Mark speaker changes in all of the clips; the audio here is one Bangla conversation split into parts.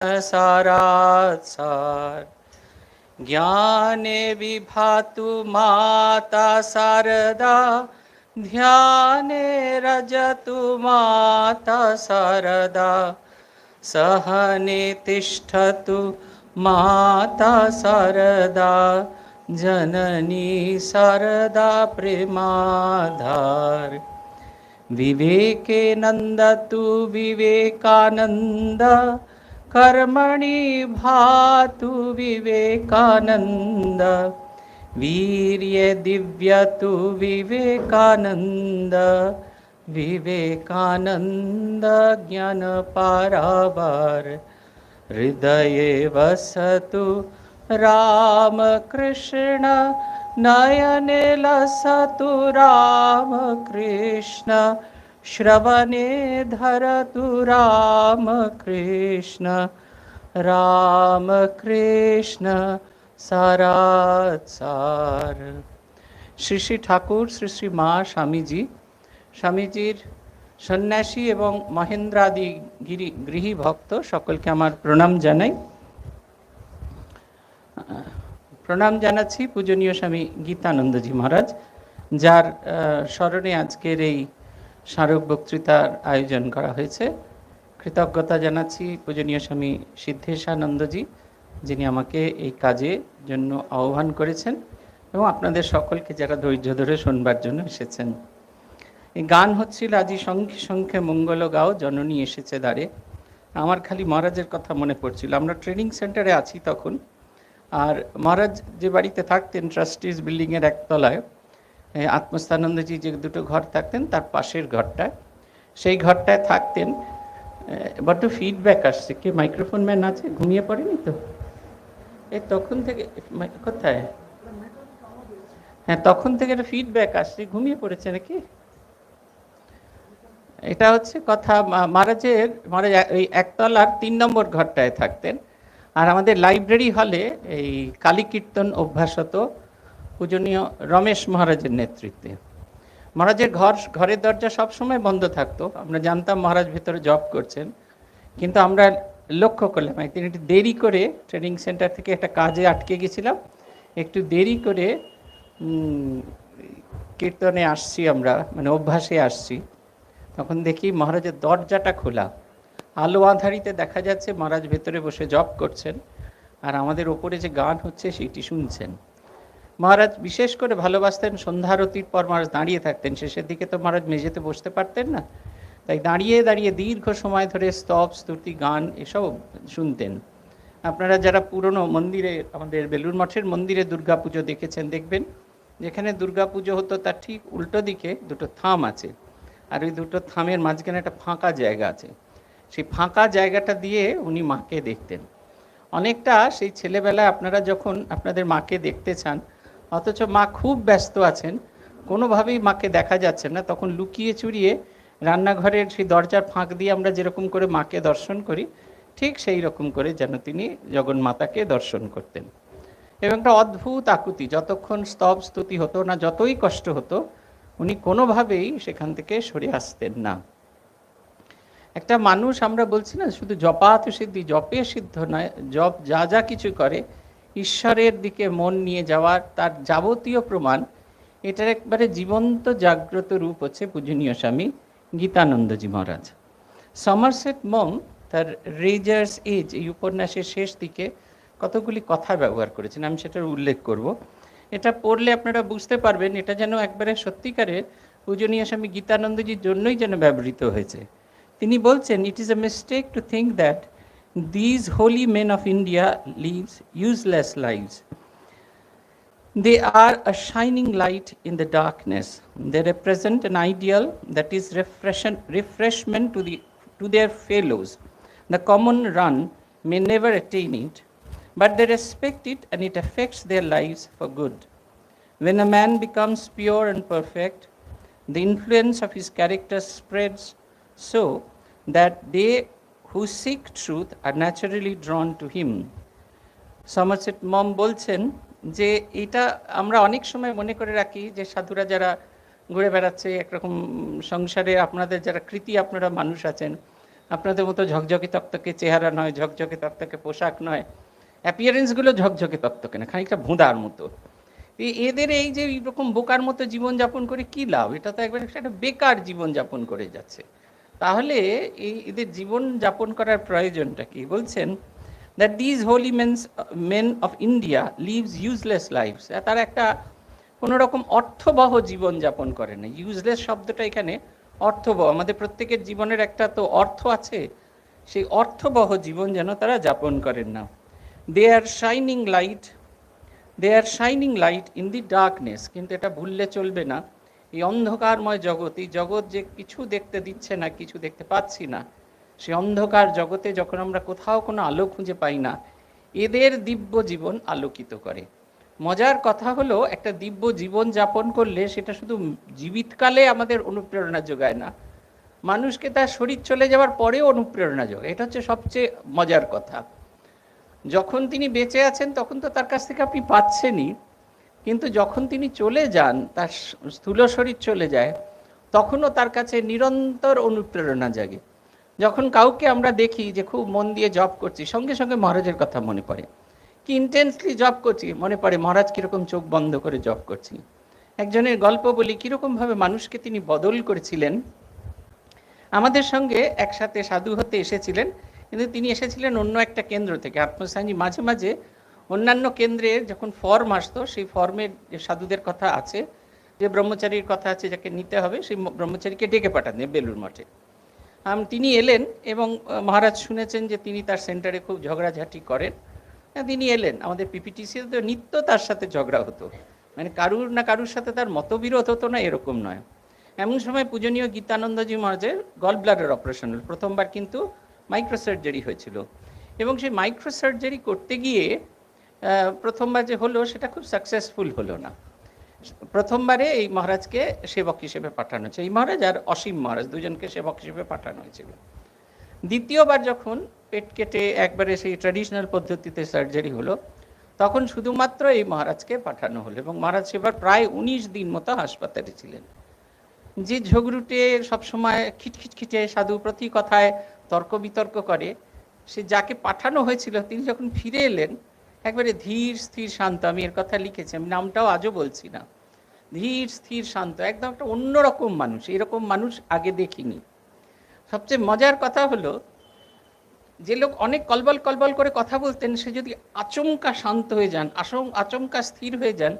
Speaker 1: सारात् सार ज्ञाने विभातु माता शारदा ध्याने रजतु माता शारदा सहने तिष्ठतु माता शारदा जननी शारदा प्रेमाधार विवेके नंदतु विवेकानंद कर्मणि भातु विवेकानंद वीर्ये दिव्यतु विवेकानंद विवेकानंद ज्ञान पारावार हृदये वसतु राम कृष्ण नयने लसतु राम कृष्ण श्रवणे धरतु राम कृष्ण राम कृष्ण सारात् सार। শ্রী শ্রী ঠাকুর শ্রী শ্রী মা স্বামীজি স্বামীজির সন্ন্যাসী এবং মহেন্দ্রাদি গৃহী ভক্ত সকলকে আমার প্রণাম জানাই। প্রণাম জানাচ্ছি পূজনীয় স্বামী গীতানন্দজি মহারাজ, যার স্মরণে আজকের এই স্মারক বক্তৃতার আয়োজন করা হয়েছে। কৃতজ্ঞতা জানাচ্ছি পূজনীয় স্বামী সিদ্ধেশানন্দজি, যিনি আমাকে এই কাজে জন্য আহ্বান করেছেন, এবং আপনাদের সকলকে যারা ধৈর্য ধরে শুনবার জন্য এসেছেন। এই গান হচ্ছিল আজি সংখ্যে সংখ্যে মঙ্গল গাও জননী এসেছে দ্বারে। আমার খালি মহারাজের কথা মনে পড়ছিল। আমরা ট্রেনিং সেন্টারে আছি তখন, আর মহারাজ যে বাড়িতে থাকতেন ট্রাস্টিজ বিল্ডিংয়ের একতলায়, আত্মস্থানন্দজি যে দুটো ঘর থাকতেন তার পাশের ঘরটায়, সেই ঘরটায় থাকতেন। বড্ড ফিডব্যাক আসছে। কে মাইক্রোফোন ম্যান আছে? ঘুমিয়ে পড়েনি তো? এই তখন থেকে কোথায়? হ্যাঁ, তখন থেকে একটা ফিডব্যাক আসছে, ঘুমিয়ে পড়েছে নাকি? এটা হচ্ছে কথা। মহারাজ ওই একতলার 3 নম্বর ঘরটায় থাকতেন। আর আমাদের লাইব্রেরি হলে এই কালী কীর্তন অভ্যাসত পূজনীয় রমেশ মহারাজের নেতৃত্বে। মহারাজের ঘরের দরজা সবসময় বন্ধ থাকতো। আমরা জানতাম মহারাজ ভেতরে জব করছেন, কিন্তু আমরা লক্ষ্য করলাম একদিন একটু দেরি করে ট্রেনিং সেন্টার থেকে একটা কাজে আটকে গেছিলাম, একটু দেরি করে কীর্তনে আসছি আমরা, মানে অভ্যাসে আসছি। তখন দেখি মহারাজের দরজাটা খোলা, আলো আধারিতে দেখা যাচ্ছে মহারাজ ভেতরে বসে জব করছেন, আর আমাদের ওপরে যে গান হচ্ছে সেইটি শুনছেন। মহারাজ বিশেষ করে ভালোবাসতেন সন্ধ্যারতির পর মহারাজ দাঁড়িয়ে থাকতেন। শেষের দিকে তো মহারাজ মেঝেতে বসতে পারতেন না, তাই দাঁড়িয়ে দাঁড়িয়ে দীর্ঘ সময় ধরে স্তব স্তুতি গান এসব শুনতেন। আপনারা যারা পুরনো মন্দিরে, আমাদের বেলুড় মঠের মন্দিরে দুর্গাপুজো দেখেছেন, দেখবেন যেখানে দুর্গাপুজো হতো তার ঠিক উল্টো দিকে দুটো থাম আছে, আর ওই দুটো থামের মাঝখানে একটা ফাঁকা জায়গা আছে। সেই ফাঁকা জায়গাটা দিয়ে উনি মাকে দেখতেন। অনেকটা সেই ছেলেবেলায় আপনারা যখন আপনাদের মাকে দেখতে চান, অথচ মা খুব ব্যস্ত আছেন, কোনোভাবেই মাকে দেখা যাচ্ছে না, তখন লুকিয়ে চুরিয়ে রান্নাঘরের সেই দরজার ফাঁক দিয়ে আমরা যেরকম করে মাকে দর্শন করি, ঠিক সেই রকম করে যেন তিনি জগন্মাতাকে দর্শন করতেন। এবং একটা অদ্ভুত আকুতি, যতক্ষণ স্তব স্তুতি হতো না, যতই কষ্ট হতো, উনি কোনোভাবেই সেখান থেকে সরে আসতেন না। একটা মানুষ, আমরা বলছি না শুধু জপাত সিদ্ধি, জপে সিদ্ধ নয়, জপ যা যা কিছু করে ঈশ্বরের দিকে মন নিয়ে যাওয়ার তার যাবতীয় প্রমাণ, এটার একবারে জীবন্ত জাগ্রত রূপ হচ্ছে পূজনীয় স্বামী গীতানন্দজি মহারাজ। সমারসেট মম তার রেজার্স এজ এই উপন্যাসের শেষ দিকে কতগুলি কথা ব্যবহার করেছেন, আমি সেটার উল্লেখ করব। এটা পড়লে আপনারা বুঝতে পারবেন এটা যেন একবারে সত্যিকারের পূজনীয় স্বামী গীতানন্দজির জন্যই যেন ব্যবহৃত হয়েছে। তিনি বলছেন, it is a mistake to think that these holy men of India lives useless lives. They are a shining light in the darkness. They represent an ideal that is refreshment to their fellows. The common run may never attain it, but they respect it and it affects their lives for good. When a man becomes pure and perfect, the influence of his character spreads so that they who seek truth are naturally drawn to him. Somerset Maugham বলছেন যে এটা আমরা অনেক সময় মনে করে রাখি যে সাধুরা যারা ঘুরে বেড়াচ্ছে একরকম সংসারে, আপনাদের যারা কৃতি আপনারা মানুষ আছেন, আপনাদের মতো ঝকঝকে তক্তকে চেহারা নয়, ঝকঝকে তক্তকে পোশাক নয়, অ্যাপিয়ারেন্সগুলো ঝকঝকে তক্তকে না, খানিকটা ভোঁদার মতো। এদের এই যে এইরকম বোকার মতো জীবনযাপন করে কি লাভ? এটা তো একবার একটা বেকার জীবনযাপন করে যাচ্ছে। তাহলে এই এদের জীবন যাপন করার প্রয়োজনটা কি? বলছেন that these holy men of India lives useless lives. তারা একটা কোনো রকম অর্থবহ জীবন যাপন করে না। ইউজলেস শব্দটা এখানে অর্থবহ, আমাদের প্রত্যেকের জীবনের একটা তো অর্থ আছে, সেই অর্থবহ জীবন যেন তারা যাপন করেন না। They are shining light in the darkness. কিন্তু এটা ভুললে চলবে না, এই অন্ধকারময় জগৎ, এই জগৎ যে কিছু দেখতে দিচ্ছে না, কিছু দেখতে পাচ্ছি না, সেই অন্ধকার জগতে যখন আমরা কোথাও কোনো আলো খুঁজে পাই না, এদের দিব্য জীবন আলোকিত করে। মজার কথা হলো, একটা দিব্য জীবন যাপন করলে সেটা শুধু জীবিতকালে আমাদের অনুপ্রেরণা যোগায় না, মানুষকে তার শরীর চলে যাওয়ার পরেও অনুপ্রেরণা যোগায়। এটা হচ্ছে সবচেয়ে মজার কথা। যখন তিনি বেঁচে আছেন তখন তো তার কাছ থেকে আপনি পাচ্ছেনই, কিন্তু যখন তিনি চলে যান, তার স্থূল শরীর চলে যায়, তখনও তার কাছে নিরন্তর অনুপ্রেরণা জাগে। যখন কাউকে আমরা দেখি যে খুব মন দিয়ে জব করছি, সঙ্গে সঙ্গে মহারাজের কথা মনে পড়ে। কি ইন্টেন্সলি জব করছি, মনে পড়ে মহারাজ কীরকম চোখ বন্ধ করে জব করছি। একজনের গল্প বলি, কীরকমভাবে মানুষকে তিনি বদল করেছিলেন। আমাদের সঙ্গে একসাথে সাধু হতে এসেছিলেন, কিন্তু তিনি এসেছিলেন অন্য একটা কেন্দ্র থেকে। আত্মসায়ী মাঝে মাঝে অন্যান্য কেন্দ্রের যখন ফর্ম আসতো, সেই ফর্মের যে সাধুদের কথা আছে, যে ব্রহ্মচারীর কথা আছে যাকে নিতে হবে, সেই ব্রহ্মচারীকে ডেকে পাঠান বেলুর মঠে। তিনি এলেন এবং মহারাজ শুনেছেন যে তিনি তার সেন্টারে খুব ঝগড়াঝাটি করেন। তিনি এলেন, আমাদের পিপিটিসিতে তো নিত্য তার সাথে ঝগড়া হতো, মানে কারুর না কারুর সাথে তার মতবিরোধ হতো না, এরকম নয়। এমন সময় পূজনীয় গীতানন্দজি মহারাজের গল ব্লাডার অপারেশন হল, প্রথমবার কিন্তু মাইক্রোসার্জারি হয়েছিল, এবং সেই মাইক্রোসার্জারি করতে গিয়ে প্রথমবার যে হলো সেটা খুব সাকসেসফুল হলো না। প্রথমবারে এই মহারাজকে সেবক হিসেবে পাঠানো হয়েছে, এই মহারাজ আর অসীম মহারাজ দুজনকে সেবক হিসেবে পাঠানো হয়েছিল। দ্বিতীয়বার যখন পেট কেটে একবারে সেই ট্র্যাডিশনাল পদ্ধতিতে সার্জারি হলো, তখন শুধুমাত্র এই মহারাজকে পাঠানো হলো, এবং মহারাজ সেবার প্রায় 19 দিন মতো হাসপাতালে ছিলেন। যে ঝগড়ুটে সবসময় খিটখিটখিটে সাধু, প্রতি কথায় তর্ক বিতর্ক করে, সে যাকে পাঠানো হয়েছিল তিনি যখন ফিরে এলেন, একবারে ধীর স্থির শান্ত। আমি এর কথা লিখেছি, আমি নামটাও আজও বলছি না। ধীর স্থির শান্ত, একদম একটা অন্যরকম মানুষ, এরকম মানুষ আগে দেখিনি। সবচেয়ে মজার কথা হলো, যে লোক অনেক কলবল কলবল করে কথা বলতেন, সে যদি আচমকা শান্ত হয়ে যান, আচমকা স্থির হয়ে যান,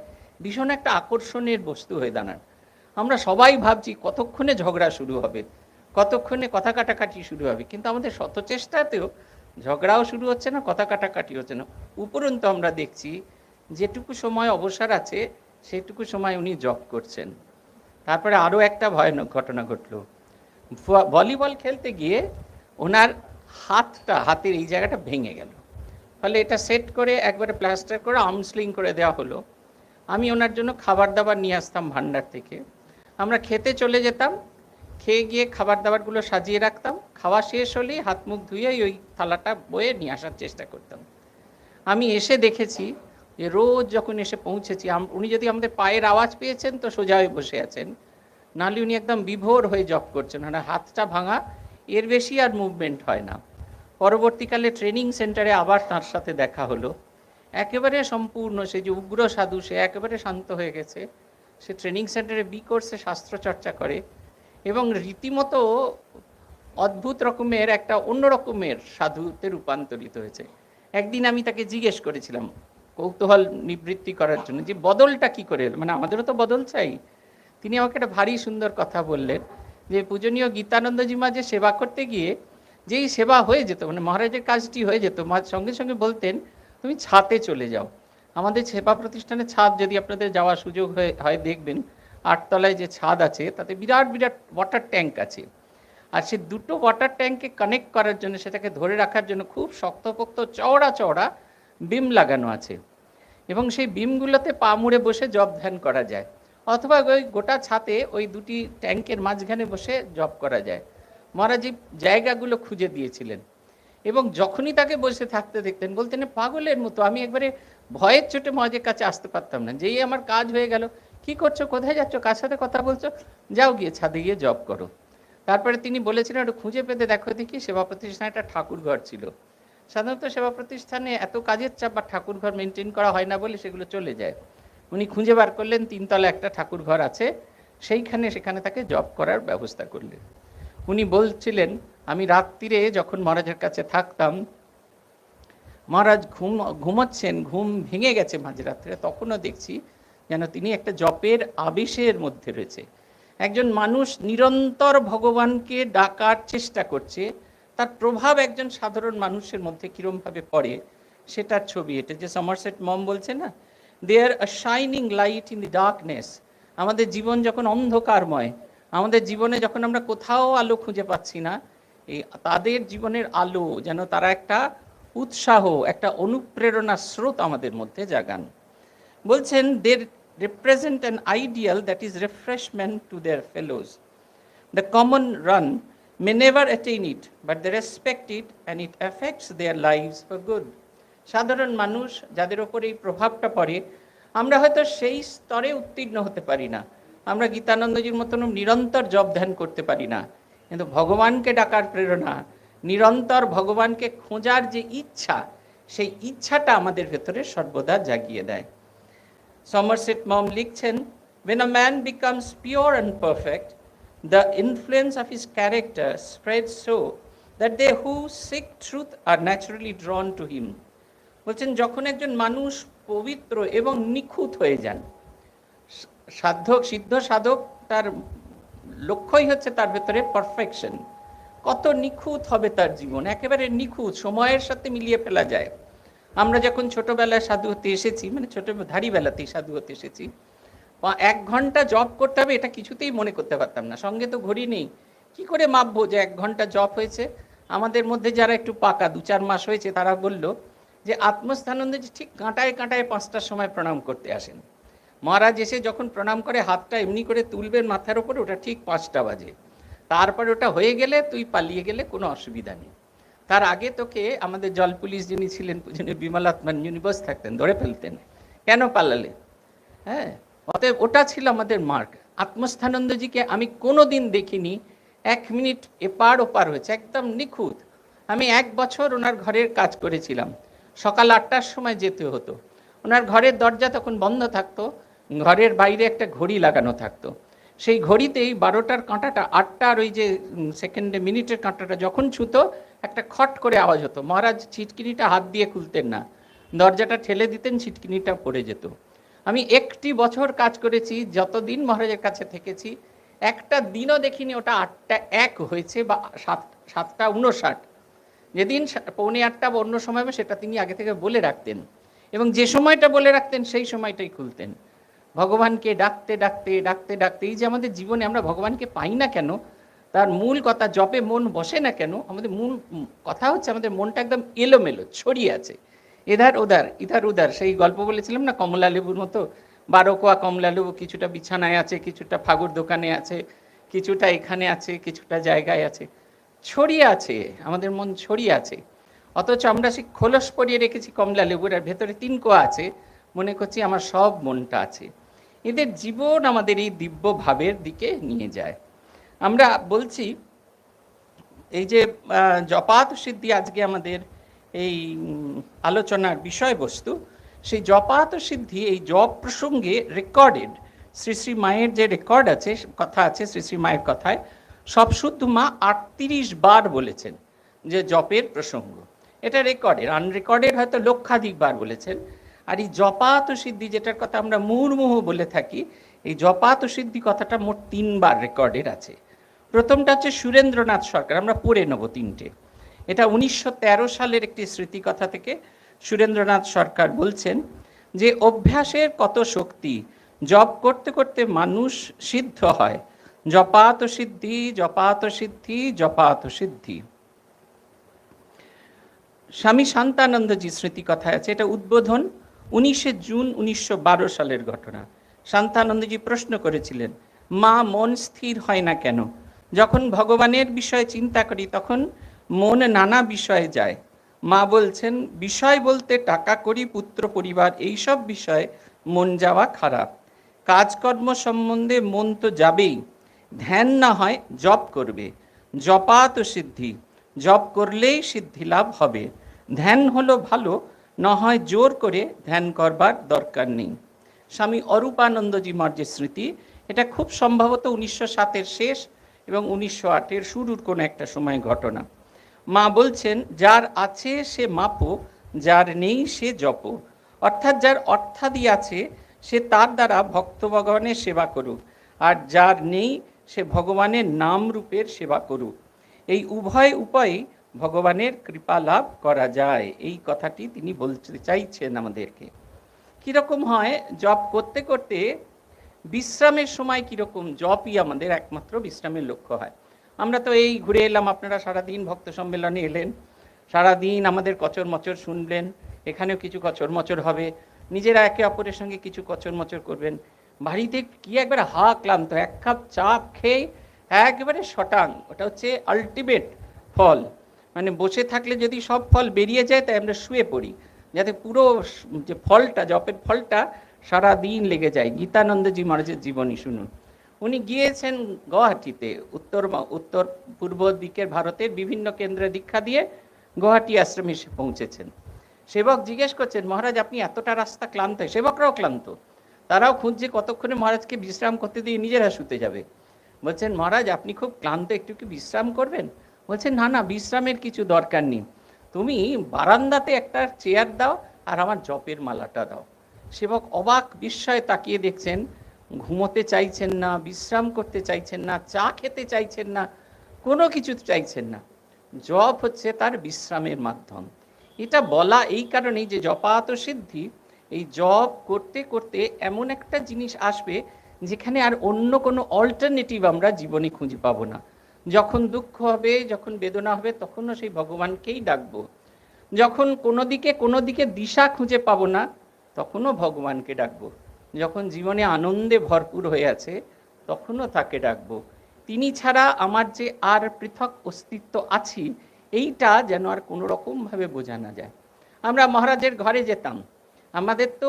Speaker 1: ভীষণ একটা আকর্ষণের বস্তু হয়ে দাঁড়ান। আমরা সবাই ভাবছি কতক্ষণে ঝগড়া শুরু হবে, কতক্ষণে কথা কাটাকাটি শুরু হবে, কিন্তু আমাদের শত চেষ্টাতেও ঝগড়াও শুরু হচ্ছে না, কথা কাটাকাটি হচ্ছে না। উপরন্তু আমরা দেখছি যেটুকু সময় অবসর আছে সেটুকু সময় উনি জব করছেন। তারপরে আরও একটা ভয়ানক ঘটনা ঘটল। ভলিবল খেলতে গিয়ে ওনার হাতের এই জায়গাটা ভেঙে গেল। ফলে এটা সেট করে একবারে প্লাস্টার করে আর্মস্লিং করে দেওয়া হলো। আমি ওনার জন্য খাবার দাবার নিয়ে আসতাম ভান্ডার থেকে, আমরা খেতে চলে যেতাম, খেয়ে গিয়ে খাবার দাবারগুলো সাজিয়ে রাখতাম, খাওয়া শেষ হলেই হাত মুখ ধুয়ে ওই থালাটা বয়ে নিয়ে আসার চেষ্টা করতাম। আমি এসে দেখেছি যে রোজ যখন এসে পৌঁছেছি, উনি যদি আমাদের পায়ের আওয়াজ পেয়েছেন তো সোজা হয়ে বসে আছেন, নাহলে উনি একদম বিভোর হয়ে জব করছেন, মানে হাতটা ভাঙা, এর বেশি আর মুভমেন্ট হয় না। পরবর্তীকালে ট্রেনিং সেন্টারে আবার তার সাথে দেখা হলো, একেবারে সম্পূর্ণ সেই যে উগ্র সাধু, সে একেবারে শান্ত হয়ে গেছে। সে ট্রেনিং সেন্টারে বি কোর্সে শাস্ত্র চর্চা করে এবং রীতিমতো অদ্ভুত রকমের একটা অন্য রকমের সাধুতে রূপান্তরিত হয়েছে। একদিন আমি তাকে জিজ্ঞেস করেছিলাম কৌতূহল নিবৃত্তি করার জন্য যে বদলটা কি করে এলো, মানে আমাদেরও তো বদল চাই। তিনি আমাকে একটা ভারী সুন্দর কথা বললেন যে পূজনীয় গীতানন্দজি মহারাজের সেবা করতে গিয়ে যেই সেবা হয়ে যেত, মানে মহারাজের কাজটি হয়ে যেত, সঙ্গে সঙ্গে বলতেন তুমি ছাদে চলে যাও। আমাদের সেবা প্রতিষ্ঠানের ছাদ যদি আপনাদের যাওয়ার সুযোগ হয় দেখবেন, 8 তলায় যে ছাদ আছে তাতে বিরাট বিরাট ওয়াটার ট্যাঙ্ক আছে, আর সে দুটো ওয়াটার ট্যাঙ্ককে কানেক্ট করার জন্য, সেটাকে ধরে রাখার জন্য খুব শক্তপোক্ত চওড়া চওড়া বিম লাগানো আছে, এবং সেই বিমগুলোতে পা মুড়ে বসে জপ ধ্যান করা যায়, অথবা ওই গোটা ছাদে ওই দুটি ট্যাঙ্কের মাঝখানে বসে জপ করা যায়। মহারাজ এই জায়গাগুলো খুঁজে দিয়েছিলেন, এবং যখনই তাকে বসে থাকতে দেখতেন বলতেন পাগলের মতো। আমি একবারে ভয়ের চোটে মহারাজের কাছে আসতে পারতাম না। যেই আমার কাজ হয়ে গেল, কি করছো, কোথায় যাচ্ছ, কার সাথে কথা বলছো, যাও গিয়ে ছাদে গিয়ে জব করো। তারপরে তিনি বলেছিলেন একটু খুঁজে পেতে দেখো দেখি, সেবা প্রতিষ্ঠানে একটা ঠাকুর ঘর ছিল। সাধারণত সেবা প্রতিষ্ঠানে এত কাজের চাপ বা ঠাকুর ঘর মেনটেন করা হয় না বলে সেগুলো চলে যায়। উনি খুঁজে বার করলেন 3 তলা একটা ঠাকুর ঘর আছে, সেখানে তাকে জব করার ব্যবস্থা করলেন। উনি বলছিলেন, আমি রাত্রিরে যখন মহারাজের কাছে থাকতাম, মহারাজ ঘুমাচ্ছেন, ঘুম ভেঙে গেছে মাঝরাত্রে, তখনও দেখছি যেন তিনি একটা জপের আবেশের মধ্যে রয়েছে। একজন মানুষ নিরন্তর ভগবানকে ডাকার চেষ্টা করছে, তার প্রভাব একজন সাধারণ মানুষের মধ্যে কিরমভাবে পড়ে সেটার ছবি এটা। যে সমারসেট মম বলছে না, they are a shining light in the darkness. আমাদের জীবন যখন অন্ধকারময়, আমাদের জীবনে যখন আমরা কোথাও আলো খুঁজে পাচ্ছি না, এই তাদের জীবনের আলো যেন তারা একটা উৎসাহ, একটা অনুপ্রেরণা স্রোত আমাদের মধ্যে জাগান। বলছেন, দে represent an ideal that is refreshment to their fellows. The common run may never attain it, but they respect it and it affects their lives for good. সাধারণ মানুষ যাদের ওপর এই প্রভাবটা পড়ে, আমরা হয়তো সেই স্তরে উত্তীর্ণ হতে পারি না, আমরা গীতানন্দজির মতন নিরন্তর জপ ধ্যান করতে পারি না, কিন্তু ভগবানকে ডাকার প্রেরণা, নিরন্তর ভগবানকে খোঁজার যে ইচ্ছা, সেই ইচ্ছাটা আমাদের ভেতরে সর্বদা জাগিয়ে দেয়। সমারসেট মম লিখছেন, when a man becomes pure and perfect, the influence of his character spreads so that they who seek truth are naturally drawn to him. বলছেন, যখন একজন মানুষ পবিত্র এবং নিখুঁত হয়ে যান, সিদ্ধ সাধক তার লক্ষ্যই হচ্ছে তার ভেতরে পারফেকশন। কত নিখুঁত হবে তার জীবন, একেবারে নিখুঁত, সময়ের সাথে মিলিয়ে ফেলা যায়। আমরা যখন ছোটবেলায় সাধু হতে এসেছি, মানে ছোট ধারিবেলাতেই সাধু হতে এসেছি, 1 ঘন্টা জপ করতে হবে এটা কিছুতেই মনে করতে পারতাম না। সঙ্গে তো ঘড়ি নেই, কি করে মাপবো যে 1 ঘন্টা জপ হয়েছে? আমাদের মধ্যে যারা একটু পাকা 2-4 মাস হয়েছে তারা বলল যে আত্মস্থানন্দজি ঠিক কাঁটায় কাঁটায় 5টার সময় প্রণাম করতে আসেন। মহারাজ এসে যখন প্রণাম করে হাতটা এমনি করে তুলবেন মাথার উপরে, ওটা ঠিক 5টা বাজে। তারপরে ওটা হয়ে গেলে তুই পালিয়ে গেলে কোনো অসুবিধা নেই। তার আগে তোকে আমাদের জল পুলিশ যিনি ছিলেন যিনি বিমলাত্মান বস থাকতেন, ধরে ফেলতেন, কেন পালালে? হ্যাঁ, অতএব ওটা ছিল আমাদের মার্ক। আত্মস্থানন্দজিকে আমি কোনো দিন দেখিনি 1 মিনিট এপার ওপার হয়েছে, একদম নিখুঁত। আমি 1 বছর ওনার ঘরের কাজ করেছিলাম, সকাল 8টার সময় যেতে হতো। ওনার ঘরের দরজা তখন বন্ধ থাকতো, ঘরের বাইরে একটা ঘড়ি লাগানো থাকতো। সেই ঘড়িতেই 12টার কাঁটাটা 8টার ওই যে সেকেন্ডে মিনিটের কাঁটাটা যখন ছুতো, একটা খট করে আওয়াজ হতো। মহারাজ ছিটকিনিটা হাত দিয়ে খুলতেন না, দরজাটা ঠেলে দিতেন, ছিটকিনিটা পড়ে যেত। আমি 1টি বছর কাজ করেছি, যতদিন মহারাজের কাছে থেকেছি, একটা দিনও দেখিনি ওটা 8টা 1 হয়েছে বা 7টা 59। যেদিন 7:45 বা অন্য সময় হবে সেটা তিনি আগে থেকে বলে রাখতেন, এবং যে সময়টা বলে রাখতেন সেই সময়টাই খুলতেন। ভগবানকে ডাকতে ডাকতে ডাকতে ডাকতে, এই যে আমাদের জীবনে আমরা ভগবানকে পাই না কেন, তার মূল কথা, জপে মন বসে না কেন, আমাদের মূল কথা হচ্ছে আমাদের মনটা একদম এলোমেলো, ছড়িয়ে আছে এধার ওধার ইধার উধার। সেই গল্প বলেছিলাম না, কমলা লেবুর মতো, 12 কোয়া কমলা লেবু, কিছুটা বিছানায় আছে, কিছুটা ফাগুর দোকানে আছে, কিছুটা এখানে আছে, কিছুটা জায়গায় আছে, ছড়িয়ে আছে, আমাদের মন ছড়িয়ে আছে। অথচ আমরা সেই খোলস পরিয়ে রেখেছি কমলা লেবুর, আর ভেতরে 3 কোয়া আছে, মনে করছি আমার সব মনটা আছে। এদের জীবন আমাদের এই দিব্য ভাবের দিকে নিয়ে যায়। আমরা বলছি এই যে জপাত সিদ্ধি আজকে আমাদের এই আলোচনার বিষয়বস্তু, সেই জপাত সিদ্ধি এই জপ প্রসঙ্গে রেকর্ডেড শ্রী শ্রী মায়ের যে রেকর্ড আছে, কথা আছে শ্রী শ্রী মায়ের কথায়, সব শুদ্ধ মা 38 বার বলেছেন যে জপের প্রসঙ্গ। এটা রেকর্ডের, আনরেকর্ডের হয়তো লক্ষাধিক বার বলেছেন। আর এই জপাত সিদ্ধি যেটার কথা আমরা মুহুর্মুহু বলে থাকি, এই জপাত সিদ্ধি কথাটা মোট 3 বার রেকর্ডের আছে। প্রথমটা হচ্ছে সুরেন্দ্রনাথ সরকার, আমরা পড়ে নেব 3টে। এটা 1913 সালের একটি স্মৃতিকথা থেকে সুরেন্দ্রনাথ সরকার বলছেন যে অভ্যাসের কত শক্তি, জপ করতে করতে মানুষ সিদ্ধ হয়, জপাত সিদ্ধি জপাত সিদ্ধি জপাত সিদ্ধি। স্বামী শান্তানন্দজি স্মৃতিকথায় আছে, এটা উদ্বোধন 19 জুন 1912 সালের ঘটনা। শান্তানন্দজি প্রশ্ন করেছিলেন, মা মন স্থির হয় না কেন? যখন ভগবানের বিষয়ে চিন্তা করি তখন মন নানা বিষয়ে যায়। মা বলছেন, বিষয় বলতে টাকা করি, পুত্র পরিবার, এইসব বিষয়ে মন যাওয়া খারাপ। কাজকর্ম সম্বন্ধে মন তো যাবেই, ধ্যান না হয় জপ করবে। জপাত সিদ্ধি, জপ করলেই সিদ্ধি লাভ হবে। ধ্যান হলো ভালো, না হয় জোর করে ধ্যান করবার দরকার নেই। স্বামী অরূপানন্দজি মহারাজের স্মৃতি, এটা খুব সম্ভবত 1907-এর শেষ এবং 1908-এর শুরুর কোনো একটা সময় ঘটনা। মা বলছেন, যার আছে সে মাপো, যার নেই সে জপ। অর্থাৎ যার অর্থাদি আছে সে তার দ্বারা ভক্ত ভগবানের সেবা করুক, আর যার নেই সে ভগবানের নাম রূপের সেবা করুক। এই উভয় উপায়ে ভগবানের কৃপা লাভ করা যায়, এই কথাটি তিনি বলতে চাইছেন আমাদেরকে। কীরকম হয় জপ করতে করতে বিশ্রামের সময় কীরকম, জপই আমাদের একমাত্র বিশ্রামের লক্ষ্য হয়। আমরা তো এই ঘুরে এলাম, আপনারা সারাদিন ভক্ত সম্মেলনে এলেন, সারাদিন আমাদের কচর মচর শুনলেন, এখানেও কিছু কচর মচর হবে, নিজেরা একে অপরের সঙ্গে কিছু কচর মচর করবেন। বাড়িতে কি একবারে ক্লান্ত, এক কাপ চা খেয়ে একেবারে শটাং, ওটা হচ্ছে আলটিমেট ফল। মানে বসে থাকলে যদি সব ফল বেরিয়ে যায় তাই আমরা শুয়ে পড়ি, যাতে পুরো যে ফলটা, জপের ফলটা সারাদিন লেগে যায়। গীতানন্দজি মহারাজের জীবনী শুনুন। উনি গিয়েছেন গুয়াহাটিতে, উত্তর পূর্ব দিকের ভারতের বিভিন্ন কেন্দ্রে দীক্ষা দিয়ে গুয়াহাটি আশ্রমে এসে পৌঁছেছেন। সেবক জিজ্ঞেস করছেন, মহারাজ আপনি এতটা রাস্তা ক্লান্ত? সেবকরাও ক্লান্ত, তারাও খুঁজছে কতক্ষণে মহারাজকে বিশ্রাম করতে দিয়ে নিজেরা শুতে যাবে। বলছেন, মহারাজ আপনি খুব ক্লান্ত, একটু কি বিশ্রাম করবেন? বলছেন, না না, বিশ্রামের কিছু দরকার নেই, তুমি বারান্দাতে একটা চেয়ার দাও আর আমার জপের মালাটা দাও। সেবক অবাক বিস্ময়ে তাকিয়ে দেখছেন, ঘুমোতে চাইছেন না, বিশ্রাম করতে চাইছেন না, চা খেতে চাইছেন না, কোনো কিছু চাইছেন না। জপ হচ্ছে তার বিশ্রামের মাধ্যম। এটা বলা এই কারণেই যে জপাত সিদ্ধি, এই জপ করতে করতে এমন একটা জিনিস আসবে যেখানে আর অন্য কোনো অল্টারনেটিভ আমরা জীবনে খুঁজে পাবো না। যখন দুঃখ হবে, যখন বেদনা হবে, তখনও সেই ভগবানকেই ডাকবো। যখন কোনো দিকে দিশা খুঁজে পাবো না, তখনও ভগবানকে ডাকবো। যখন জীবনে আনন্দে ভরপুর হয়ে আছে, তখনও তাকে ডাকবো। তিনি ছাড়া আমার যে আর পৃথক অস্তিত্ব আছি, এইটা যেন আর কোনো রকমভাবে বোঝা না যায়। আমরা মহারাজের ঘরে যেতাম, আমাদের তো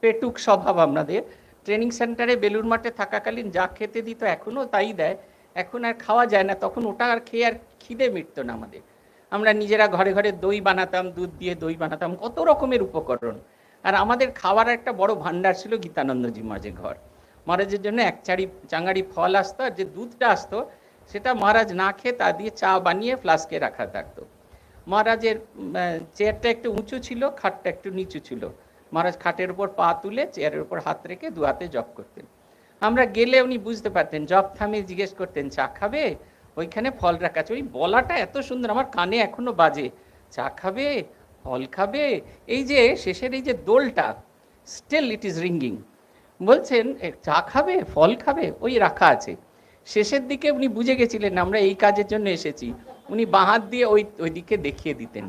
Speaker 1: পেটুক স্বভাব, আমাদের ট্রেনিং সেন্টারে বেলুর মাঠে থাকাকালীন যা খেতে দিত এখনও তাই দেয়, এখন আর খাওয়া যায় না, তখন ওটা আর খেয়ে আর খিদে মিটত না আমাদের। আমরা নিজেরা ঘরে ঘরে দই বানাতাম, দুধ দিয়ে দই বানাতাম, কত রকমের উপকরণ। আর আমাদের খাওয়ার একটা বড় ভান্ডার ছিল গীতানন্দজি মহারাজের ঘর। মহারাজের জন্য এক চাঙাড়ি ফল আসতো, আর যে দুধটা আসতো সেটা মহারাজ না খেয়ে তা দিয়ে চা বানিয়ে ফ্লাস্কে রাখা থাকতো। মহারাজের চেয়ারটা একটু উঁচু ছিল, খাটটা একটু নিচু ছিল। মহারাজ খাটের উপর পা তুলে চেয়ারের উপর হাত রেখে দু হাতে জপ করতেন। আমরা গেলে উনি বুঝতে পারতেন, জপ থামিয়ে জিজ্ঞেস করতেন, চা খাবে? ওইখানে ফল রাখা আছে। ওই বলাটা এত সুন্দর, আমার কানে এখনো বাজে, চা খাবে, ফল খাবে, এই যে শেষের এই যে দোলটা, স্টিল ইট ইজ রিঙ্গিং। বলছেন চা খাবে, ফল খাবে, ওই রাখা আছে। শেষের দিকে উনি বুঝে গেছিলেন আমরা এই কাজের জন্য এসেছি, উনি বাঁ হাত দিয়ে ওই দিকে দেখিয়ে দিতেন।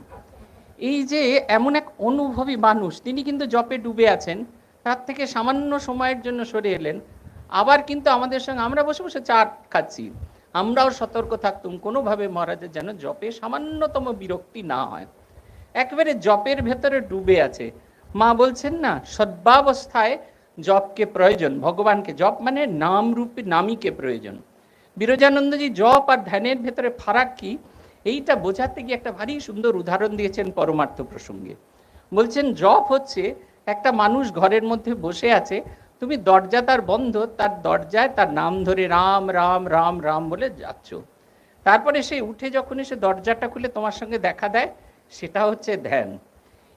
Speaker 1: এই যে এমন এক অনুভবী মানুষ, তিনি কিন্তু জপে ডুবে আছেন, তার থেকে সামান্য সময়ের জন্য সরে এলেন, আবার কিন্তু আমাদের সঙ্গে আমরা বসে বসে চা খাচ্ছি, আমরাও সতর্ক থাকতুম কোনোভাবে মহারাজের যেন জপে সামান্যতম বিরক্তি না হয়। একেবারে জপের ভেতরে ডুবে আছে। মা বলছেন না, সদ্ভাবস্থায় জপকে প্রয়োজন, ভগবানকে জপ মানে নাম রূপে নামীকে প্রয়োজন। বিরজানন্দজি জপ আর ধ্যানের ভেতরে ফারাক কি, এইটা বোঝাতে গিয়ে একটা ভারী সুন্দর উদাহরণ দিয়েছেন পরমার্থ প্রসঙ্গে। বলছেন জপ হচ্ছে একটা মানুষ ঘরের মধ্যে বসে আছে, তুমি দরজা তার বন্ধ, তার দরজায় তার নাম ধরে রাম রাম রাম রাম বলে যাচ্ছ, তারপরে সে উঠে যখন এসে দরজাটা খুলে তোমার সঙ্গে দেখা দেয়, সেটা হচ্ছে ধ্যান।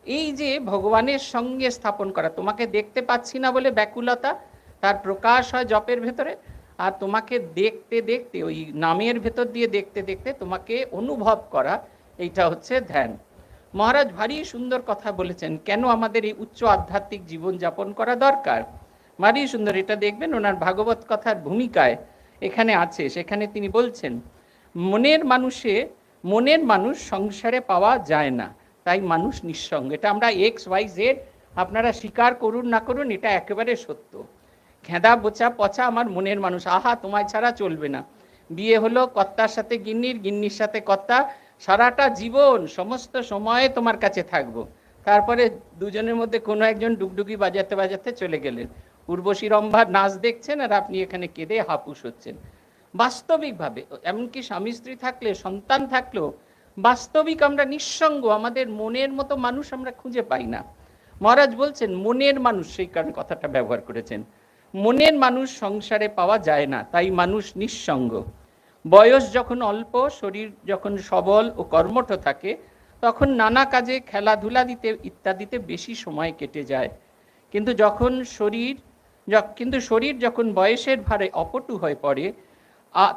Speaker 1: এই যে ভগবানের সঙ্গে স্থাপন করা, তোমাকে দেখতে পাচ্ছি না বলে ব্যাকুলতা, তার প্রকাশ হয় জপের ভেতরে, আর তোমাকে দেখতে দেখতে ওই নামের ভেতর দিয়ে দেখতে দেখতে তোমাকে অনুভব করা, এইটা হচ্ছে ধ্যান। মহারাজ ভারী সুন্দর কথা বলেছেন, কেন আমাদের এই উচ্চ আধ্যাত্মিক জীবন যাপন করা দরকার। ভারী সুন্দর, এটা দেখবেন ওনার ভাগবত কথার ভূমিকায় এখানে আছে। সেখানে তিনি বলছেন, মনের মানুষ সংসারে পাওয়া যায় না, তাই মানুষ নিঃসঙ্গ। এটা আমরা XYZ আপনারা স্বীকার করুন না করুন, এটা একেবারে সত্য। খেঁদা বোচা পচা আমার মনের মানুষ, আহা তোমায় ছাড়া চলবে না। বিয়ে হলো কর্তার সাথে গিন্নির, গিন্নির সাথে কর্তা, সারাটা জীবন সমস্ত সময়ে তোমার কাছে থাকবো। তারপরে দুজনের মধ্যে কোনো একজন ডুগডুগি বাজাতে বাজাতে চলে গেলেন, উর্বশী রম্ভার নাচ দেখছেন আর আপনি এখানে কেঁদে হাপুস হচ্ছেন। বাস্তবিকভাবে এমনকি স্বামী স্ত্রী থাকলে, সন্তান থাকলেও বাস্তবিক আমরা নিঃসঙ্গ, আমাদের মনের মতো মানুষ আমরা খুঁজে পাই না। মহারাজ বলছেন মনের মানুষ, সেই কারণে কথাটা ব্যবহার করেছেন। মনের মানুষ সংসারে পাওয়া যায় না, তাই মানুষ নিঃসঙ্গ। বয়স যখন অল্প, শরীর যখন সবল ও কর্মঠ থাকে, তখন নানা কাজে, খেলাধুলা দিতে ইত্যাদিতে বেশি সময় কেটে যায়। কিন্তু শরীর যখন বয়সের ভারে অপটু হয়ে পড়ে,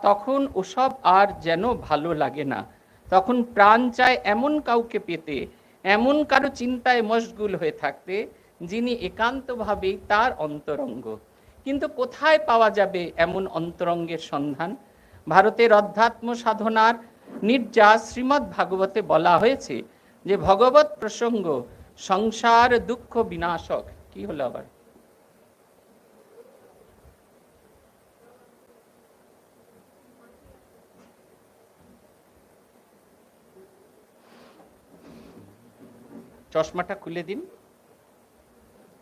Speaker 1: তখন ওসব আর যেন ভালো লাগে না। তখন প্রাণ চায় এমন কাউকে পেতে, এমন কারো চিন্তায় মশগুল হয়ে থাকতে, যিনি একান্তভাবেই তার অন্তরঙ্গ। কিন্তু কোথায় পাওয়া যাবে এমন অন্তরঙ্গের সন্ধান? ভারতের অধ্যাত্ম সাধনার নির্যাস শ্রীমদ্ ভাগবতে বলা হয়েছে যে ভগবত প্রসঙ্গ সংসার দুঃখ বিনাশক। কি হলো আবার? চশমাটা খুলে দিন,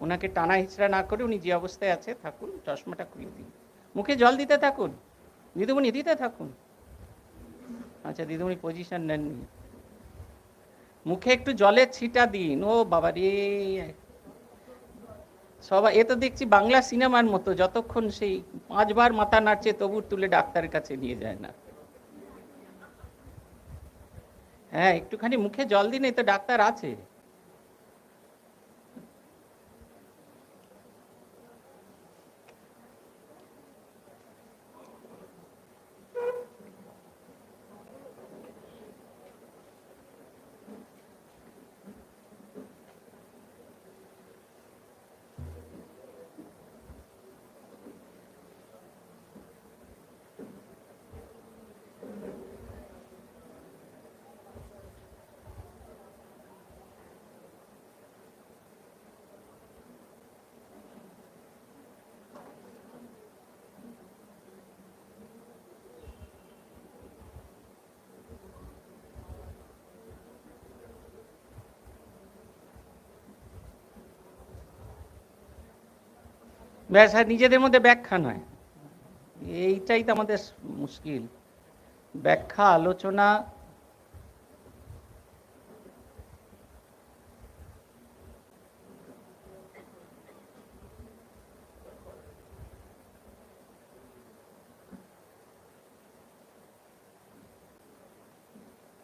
Speaker 1: ওনাকে টানা হিচড়া না করে উনি যে অবস্থায় আছে থাকুন, চশমাটা খুলে দিন, মুখে জল দিতে থাকুন, দিদিমণি দিতে থাকুন। আচ্ছা দিদিমণি পজিশন নেননি, মুখে একটু জলের ছিটা দিন। ও বাবা রে, সবাই এ তো দেখছি বাংলা সিনেমার মতো, যতক্ষণ সেই 5 বার মাথা নাড়ছে তবু তুলে ডাক্তারের কাছে নিয়ে যায় না। হ্যাঁ একটুখানি মুখে জল দিন, এই তো ডাক্তার আছে। ব্যাস, আর নিজেদের মধ্যে ব্যাখ্যা নয়, এইটাই তো আমাদের মুশকিল, ব্যাখ্যা আলোচনা।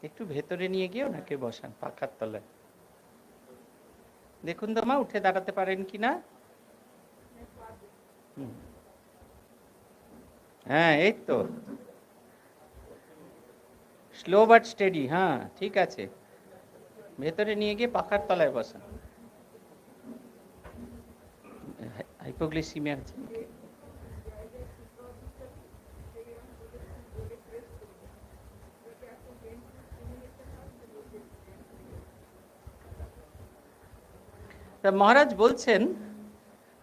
Speaker 1: একটু ভেতরে নিয়ে গিয়ে ওনাকে বসান পাখার তলায়, দেখুন তো মা উঠে দাঁড়াতে পারেন কিনা। হ্যাঁ এই তো, স্লো বাট স্টেডি। হ্যাঁ ঠিক আছে, ভেতরে নিয়ে গিয়ে পাখার তলায় বসান। হাইপোগ্লিসিমিয়া আছে নাকি? তা মহারাজ বলছেন,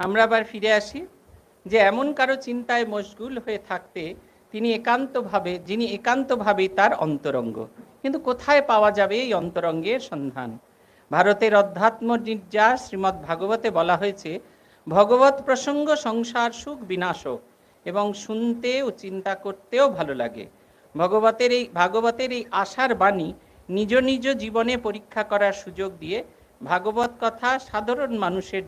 Speaker 1: আমরা আবার ফিরে আসি, যে এমন কারো চিন্তায় মশগুল হয়ে থাকতে যিনি একান্তভাবে তার অন্তরঙ্গ। কিন্তু কোথায় পাওয়া যাবে এই অন্তরঙ্গের সন্ধান? ভারতের অধ্যাত্ম নির্যাস শ্রীমদ্ ভাগবতে বলা হয়েছে, ভগবত প্রসঙ্গ সংসার সুখ বিনাশক, এবং শুনতে ও চিন্তা করতেও ভালো লাগে। ভাগবতের এই আশার বাণী নিজ নিজ জীবনে পরীক্ষা করার সুযোগ দিয়ে ভাগবত কথা সাধারণ মানুষের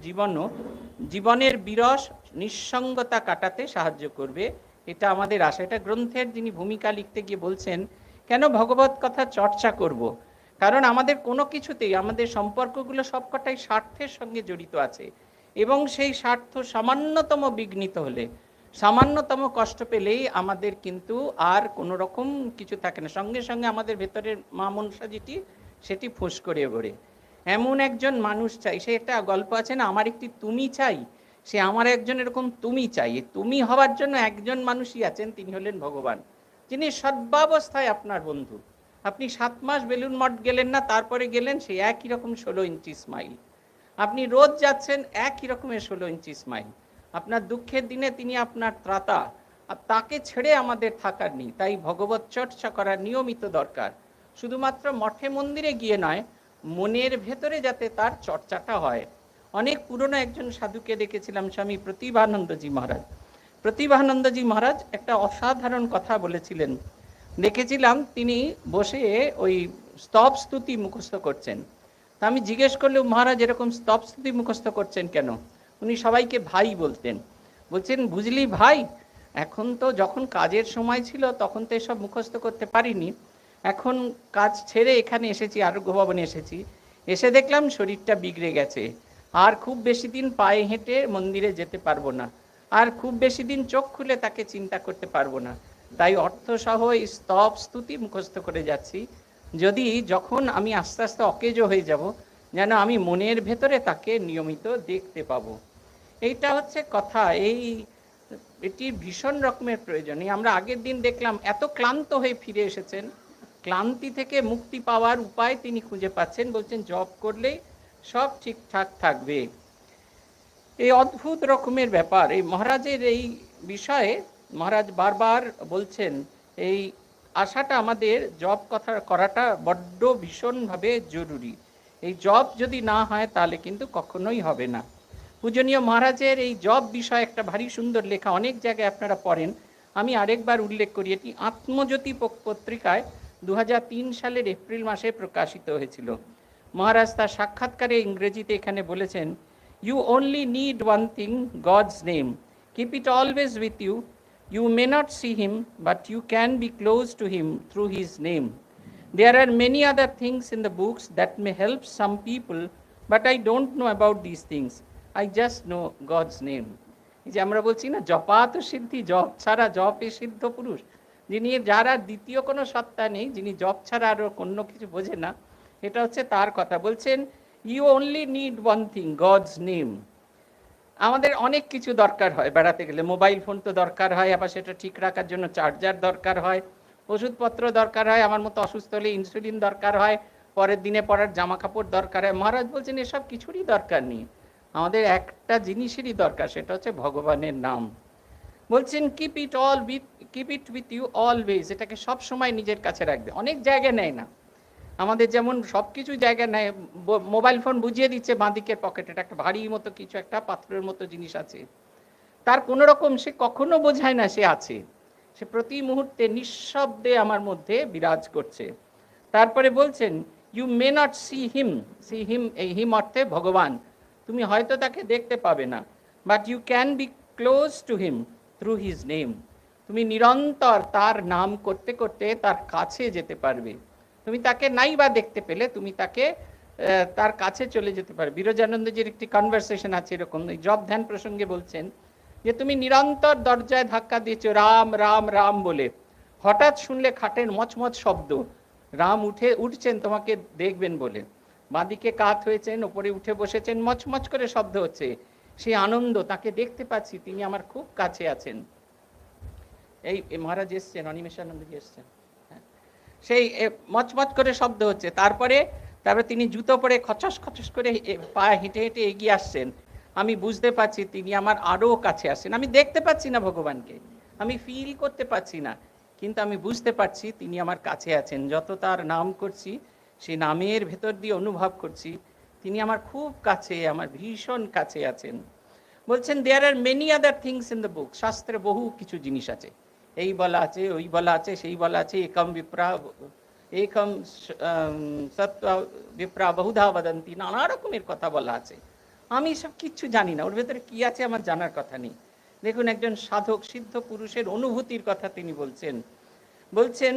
Speaker 1: জীবনের বিরস নিঃসঙ্গতা কাটাতে সাহায্য করবে, এটা আমাদের আশা। এটা গ্রন্থের যিনি ভূমিকা লিখতে গিয়ে বলছেন, কেন ভগবত কথা চর্চা করব? কারণ আমাদের কোনো কিছুতেই, আমাদের সম্পর্কগুলো সবকটাই স্বার্থের সঙ্গে জড়িত আছে, এবং সেই স্বার্থ সামান্যতম বিঘ্নিত হলে, সামান্যতম কষ্ট পেলেই আমাদের কিন্তু আর কোনো রকম কিছু থাকে না, সঙ্গে সঙ্গে আমাদের ভেতরের মা মনসা যেটি, সেটি ফোঁস করে ওড়ে। এমন একজন মানুষ চাই, সে একটা গল্প আছে না, আমার একটি তুমি চাই, সে আমার একজন এরকম তুমি চাই। তুমি হওয়ার জন্য একজন মানুষই আছেন, তিনি হলেন ভগবান, যিনি সর্বাবস্থায় আপনার বন্ধু। আপনি 7 মাস বেলুন মঠ গেলেন না, তারপরে গেলেন, সেই একই রকম 16 ইঞ্চি স্মাইল। আপনি রোজ যাচ্ছেন, একই রকমের 16 ইঞ্চি স্মাইল। আপনার দুঃখের দিনে তিনি আপনার ত্রাতা, আর তাকে ছেড়ে আমাদের থাকার নেই। তাই ভগবত চর্চা করার নিয়মিত দরকার, শুধুমাত্র মঠে মন্দিরে গিয়ে নয়, মনের ভেতরে যাতে তার চর্চাটা হয়। অনেক পুরনো একজন সাধুকে দেখেছিলাম, স্বামী প্রতিভানন্দজি মহারাজ। প্রতিভানন্দজি মহারাজ একটা অসাধারণ কথা বলেছিলেন। দেখেছিলাম তিনি বসে ওই স্তব স্তুতি মুখস্থ করছেন। তা আমি জিজ্ঞেস করলেও, মহারাজ এরকম স্তব স্তুতি মুখস্থ করছেন কেন? উনি সবাইকে ভাই বলতেন। বলছেন, বুঝলি ভাই, এখন তো যখন কাজের সময় ছিল তখন তো এসব মুখস্থ করতে পারিনি, এখন কাজ ছেড়ে এখানে এসেছি, আরোগ্য ভবনে এসেছি, এসে দেখলাম শরীরটা বিগড়ে গেছে, আর খুব বেশি দিন পায়ে হেঁটে মন্দিরে যেতে পারবো না, আর খুব বেশি দিন চোখ খুলে তাকে চিন্তা করতে পারবো না, তাই অর্থসহ এই স্তব স্তুতি মুখস্থ করে যাচ্ছি, যদি যখন আমি আস্তে আস্তে অকেজো হয়ে যাব যেন আমি মনের ভেতরে তাকে নিয়মিত দেখতে পাবো। এইটা হচ্ছে কথা। এটি ভীষণ রকমের প্রয়োজন। আমরা আগের দিন দেখলাম এত ক্লান্ত হয়ে ফিরে এসেছেন, ক্লান্তি থেকে মুক্তি পাওয়ার উপায় তিনি খুঁজে পাচ্ছেন, বলছেন জপ করলেই সব ঠিকঠাক থাকবে। এই অদ্ভুত রকমের ব্যাপার। এই মহারাজের এই বিষয়ে মহারাজ বারবার বলছেন, এই আশাটা আমাদের জপ কথা করাটা বড্ড ভীষণভাবে জরুরি। এই জপ যদি না হয় তাহলে কিন্তু কখনোই হবে না। পূজনীয় মহারাজের এই জপ বিষয়ে একটা ভারী সুন্দর লেখা অনেক জায়গায় আপনারা পড়েন, আমি আরেকবার উল্লেখ করি। এটি আত্মজ্যোতি পত্রিকায় 2003 সালের এপ্রিল মাসে প্রকাশিত হয়েছিল। মহারাজ তার সাক্ষাৎকারে ইংরেজিতে এখানে বলেছেন, You only need one thing, God's name. Keep it always with you. You may not see him, but you can be close to him through his name. There are many other things in the books that may help some people, but I don't know about these things. I just know God's name. এই যে আমরা বলছি না, জপাত সিদ্ধি, জপ ছাড়া জপে সিদ্ধ পুরুষ, যিনি যারা দ্বিতীয় কোনো সত্তা নেই, যিনি জপ ছাড়া আরও অন্য কিছু বোঝে না, এটা হচ্ছে তার কথা। বলছেন, you only need one thing, God's name. আমাদের অনেক কিছু দরকার হয় বেড়াতে গেলে, মোবাইল ফোন তো দরকার হয়, আবার সেটা ঠিক রাখার জন্য চার্জার দরকার হয়, ওষুধপত্র দরকার হয়, আমার মতো অসুস্থ হলে ইনসুলিন দরকার হয়, পরের দিনে পরার জামা কাপড় দরকার হয়। মহারাজ বলছেন এসব কিছুরই দরকার নেই, আমাদের একটা জিনিসেরই দরকার, সেটা হচ্ছে ভগবানের নাম। বলছেন keep it with you always, এটাকে সব সময় নিজের কাছে রাখবে। অনেক জায়গায় নেয় না, আমাদের যেমন সব কিছু জায়গা নেয়, মোবাইল ফোন বুঝিয়ে দিচ্ছে বাঁদিকের পকেটে একটা ভারী মতো কিছু, একটা পাত্রের মতো জিনিস আছে, তার কোনো রকম সে কখনো বোঝায় না সে আছে, সে প্রতি মুহূর্তে নিঃশব্দে আমার মধ্যে বিরাজ করছে। তারপরে বলছেন, you may not see him, এই হিম অর্থে ভগবান, তুমি হয়তো তাকে দেখতে পাবে না, but you can be close to him through his name, তুমি নিরন্তর তার নাম করতে করতে তার কাছে যেতে পারবে। তুমি তাকে নাই বা দেখতে পেলে তুমি তাকে তার কাছে চলে যেতে পারবে। বিরজানন্দজির একটি কনভারসেশন আছে এরকম, এই জপ ধ্যান প্রসঙ্গে বলছেন যে তুমি নিরন্তর দরজায় ধাক্কা দিয়েছো রাম রাম রাম বলে, হঠাৎ শুনলে খাটের মচমচ শব্দ, রাম উঠছেন তোমাকে দেখবেন বলে, বাঁদিকে কাত হয়েছেন, ওপরে উঠে বসেছেন, মচমচ করে শব্দ হচ্ছে, সেই আনন্দ, তাকে দেখতে পাচ্ছি, তিনি আমার খুব কাছে আছেন। এই মহারাজ এসছেন, অনিমেষানন্দজি এসছেন, সেই মচমচ করে শব্দ হচ্ছে। তারপরে তিনি জুতো পরে খচস খচস করে পা হেঁটে হেঁটে এগিয়ে আসছেন, আমি বুঝতে পারছি তিনি আমার আরও কাছে আসছেন। আমি দেখতে পাচ্ছি না ভগবানকে, আমি ফিল করতে পারছি না, কিন্তু আমি বুঝতে পারছি তিনি আমার কাছে আছেন। যত তার নাম করছি, সেই নামের ভেতর দিয়ে অনুভব করছি তিনি আমার খুব কাছে, আমার ভীষণ কাছে আছেন। বলছেন, there are many other things in the book, শাস্ত্রে বহু কিছু জিনিস আছে, এই বলা আছে, ওই বলা আছে, সেই বলা আছে, একম সত্য বিপ্রা বহুধা বদন্তি, নানা রকমের কথা বলা আছে, আমি সব কিচ্ছু জানি না, ওর ভেতরে কি আছে আমার জানার কথা নেই। দেখুন, একজন সাধক সিদ্ধ পুরুষের অনুভূতির কথা তিনি বলছেন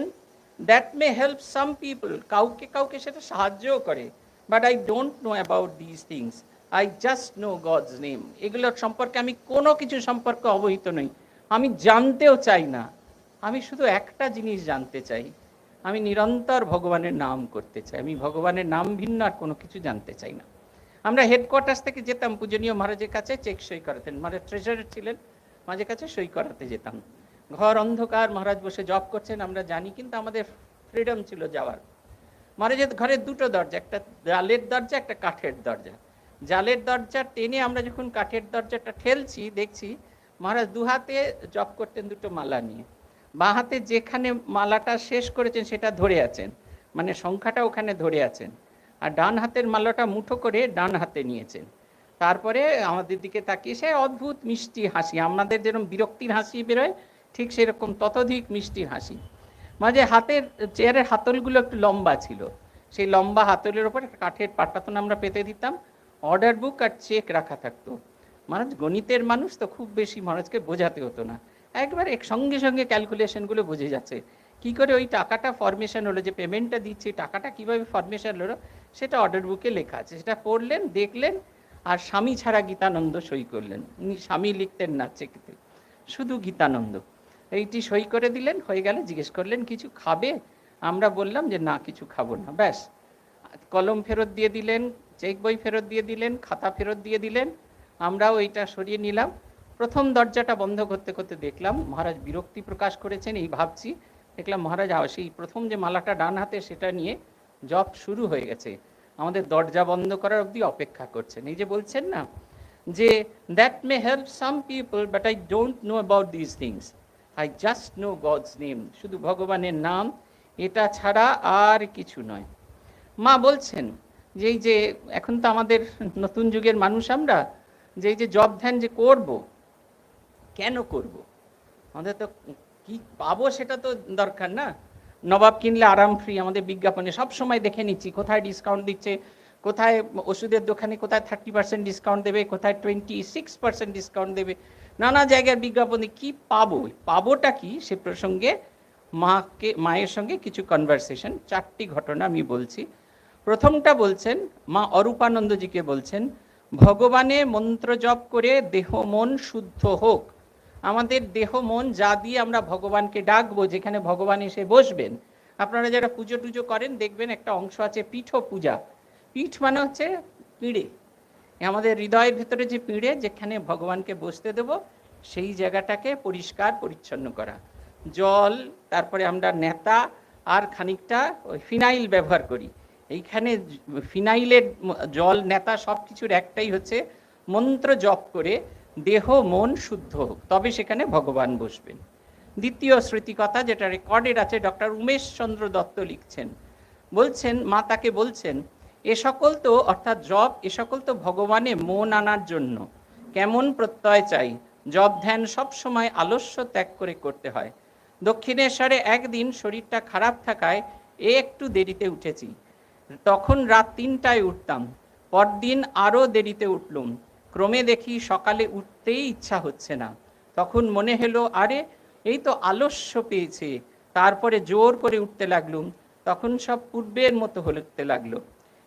Speaker 1: that may help some people, কাউকে কাউকে সেটা সাহায্যও করে, but I don't know about this things, I just know God's name. এগুলোর সম্পর্কে আমি কোনো কিছু সম্পর্কে অবহিত নই, আমি জানতেও চাই না, আমি শুধু একটা জিনিস জানতে চাই, আমি নিরন্তর ভগবানের নাম করতে চাই, আমি ভগবানের নাম ভিন্ন আর কোনো কিছু জানতে চাই না। আমরা হেডকোয়ার্টার্স থেকে যেতাম পূজনীয় মহারাজের কাছে, চেক সই করাতেন, মহারাজ ট্রেজারার ছিলেন, মাঝে কাছে সই করাতে যেতাম। ঘর অন্ধকার, মহারাজ বসে জব করছেন আমরা জানি, কিন্তু আমাদের ফ্রিডম ছিল যাওয়ার। মহারাজের ঘরের দুটো দরজা, একটা জালের দরজা, একটা কাঠের দরজা। জালের দরজা টেনে আমরা যখন কাঠের দরজাটা ঠেলছি, দেখছি মহারাজ দু হাতে জপ করতেন দুটো মালা নিয়ে, বাঁ হাতে যেখানে মালাটা শেষ করেছেন সেটা ধরে আছেন, মানে সংখ্যাটা ওখানে ধরে আছেন, আর ডান হাতের মালাটা মুঠো করে ডান হাতে নিয়েছেন। তারপরে আমাদের দিকে তাকিয়ে সে অদ্ভুত মিষ্টি হাসি, আমাদের যেরকম বিরক্তির হাসি বেরোয় ঠিক সেরকম ততোধিক মিষ্টির হাসি। মাঝে হাতের চেয়ারের হাতলগুলো একটু লম্বা ছিল, সেই লম্বা হাতলের ওপর একটা কাঠের পাটাতন আমরা পেতে দিতাম, অর্ডার বুক আর চেক রাখা থাকতো। মহারাজ গণিতের মানুষ তো, খুব বেশি মহারাজকে বোঝাতে হতো না, একবার সঙ্গে সঙ্গে ক্যালকুলেশনগুলো বুঝে যাচ্ছে। কি করে ওই টাকাটা ফরমেশন হলো, যে পেমেন্টটা দিচ্ছি টাকাটা কিভাবে ফরমেশন হলো সেটা অর্ডার বুকে লেখা আছে, সেটা পড়লেন, দেখলেন, আর স্বামী ছাড়া গীতানন্দ সই করলেন। উনি স্বামী লিখতেন না চেকতে, শুধু গীতানন্দ এইটি সই করে দিলেন, হয়ে গেল। জিজ্ঞেস করলেন কিছু খাবে, আমরা বললাম যে না কিছু খাবো না, ব্যাস। কলম ফেরত দিয়ে দিলেন, চেক বই ফেরত দিয়ে দিলেন, খাতা ফেরত দিয়ে দিলেন, আমরাও এইটা সরিয়ে নিলাম। প্রথম দরজাটা বন্ধ করতে করতে দেখলাম মহারাজ বিরক্তি প্রকাশ করেছেন, এই ভাবছি, দেখলাম মহারাজ সেই প্রথম যে মালাটা ডান হাতে সেটা নিয়ে জপ শুরু হয়ে গেছে, আমাদের দরজা বন্ধ করার অবধি অপেক্ষা করছেন। এই যে বলছেন না যে that may help some people but I don't know about this things, I just know God's name, শুধু ভগবানের নাম, এটা ছাড়া আর কিছু নয়। মা বলছেন যে এই যে এখন তো আমাদের নতুন যুগের মানুষ আমরা, যে এই যে জব ধ্যান যে করব, কেন করব, আমাদের তো কি পাবো সেটা তো দরকার না। নবাব কিনলে আরাম ফ্রি, আমাদের বিজ্ঞাপনে সব সময় দেখে নিচ্ছি কোথায় ডিসকাউন্ট দিচ্ছে, কোথায় ওষুধের দোকানে কোথায় 30% ডিসকাউন্ট দেবে, কোথায় 26% ডিসকাউন্ট দেবে, নানা জায়গার বিজ্ঞাপনে। কি পাবো, পাবোটা কি, সে প্রসঙ্গে মায়ের সঙ্গে কিছু কনভারসেশন, 4টি ঘটনা আমি বলছি। প্রথমটা বলছেন মা অরূপানন্দজিকে বলছেন, ভগবানে মন্ত্র জপ করে দেহ মন শুদ্ধ হোক। আমাদের দেহ মন যা দিয়ে আমরা ভগবানকে ডাকবো, যেখানে ভগবান এসে বসবেন। আপনারা যারা পুজো টুজো করেন দেখবেন একটা অংশ আছে পীঠ পূজা, পীঠ মানে হচ্ছে পিঁড়ে, আমাদের হৃদয়ের ভিতরে যে পিঁড়ে যেখানে ভগবানকে বসতে দেব সেই জায়গাটাকে পরিষ্কার পরিচ্ছন্ন করা, জল, তারপরে আমরা নেতা আর খানিকটা ওই ফিনাইল ব্যবহার করি। এইখানে ফিনাইলের জল নেতা সব কিছুর একটাই হচ্ছে মন্ত্র জপ করে দেহ মন শুদ্ধ হোক, তবে সেখানে ভগবান বসবেন। দ্বিতীয় স্মৃতিকথা যেটা রেকর্ডেড আছে, ডক্টর উমেশ চন্দ্র দত্ত লিখছেন, বলছেন মা তাকে বলছেন এ সকল তো, অর্থাৎ জপ, এ সকল তো ভগবানে মন আনার জন্য। কেমন প্রত্যয় চাই, জপ ধ্যান সব সময় আলস্য ত্যাগ করে করতে হয়। দক্ষিণেশ্বরে একদিন শরীরটা খারাপ থাকায় একটু দেরিতে উঠেছি, তখন রাত 3টায় উঠতাম, পরদিন আরও দেরিতে উঠলুম, ক্রমে দেখি সকালে উঠতেই ইচ্ছা হচ্ছে না। তখন মনে হলো আরে এই তো আলস্য পেয়েছে, তারপরে জোর করে উঠতে লাগলুম, তখন সব পূর্বের মতো হতে লাগলো।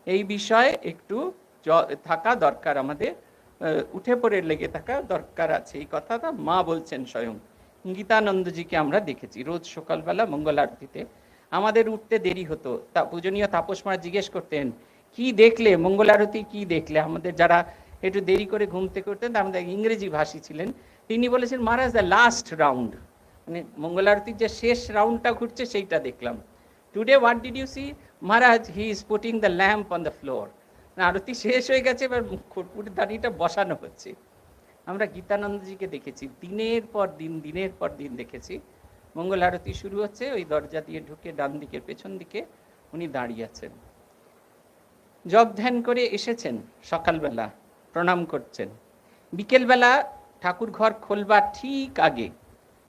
Speaker 1: এই বিষয়ে একটু থাকা দরকার, আমাদের উঠে পড়ে লেগে থাকা দরকার আছে, এই কথাটা মা বলছেন স্বয়ং। গীতানন্দজিকে আমরা দেখেছি রোজ সকালবেলা মঙ্গল আরতিতে আমাদের উঠতে দেরি হতো, তা পূজনীয় তাপস মহারাজ জিজ্ঞেস করতেন কি দেখলে মঙ্গল আরতি, কি দেখলে, আমাদের যারা একটু দেরি করে ঘুম থেকে উঠতেন, আমাদের ইংরেজি ভাষী ছিলেন, তিনি বলেছেন মহারাজ দ্য লাস্ট রাউন্ড, মানে মঙ্গল আরতির যে শেষ রাউন্ডটা ঘুরছে সেইটা দেখলাম। Today what did you see, Maharaj he is putting the lamp on the floor, আরতি শেষ হয়ে গেছে, এবার খড়পুরের দাঁড়িয়েটা বসানো হচ্ছে। আমরা গীতানন্দজিকে দেখেছি দিনের পর দিন দেখেছি, মঙ্গল আরতি শুরু হচ্ছে, ওই দরজা দিয়ে ঢুকে ডান দিকের পেছন দিকে উনি দাঁড়িয়ে আছেন, জপ ধ্যান করে এসেছেন, সকালবেলা প্রণাম করছেন, বিকেলবেলা ঠাকুর ঘর খোলবার ঠিক আগে,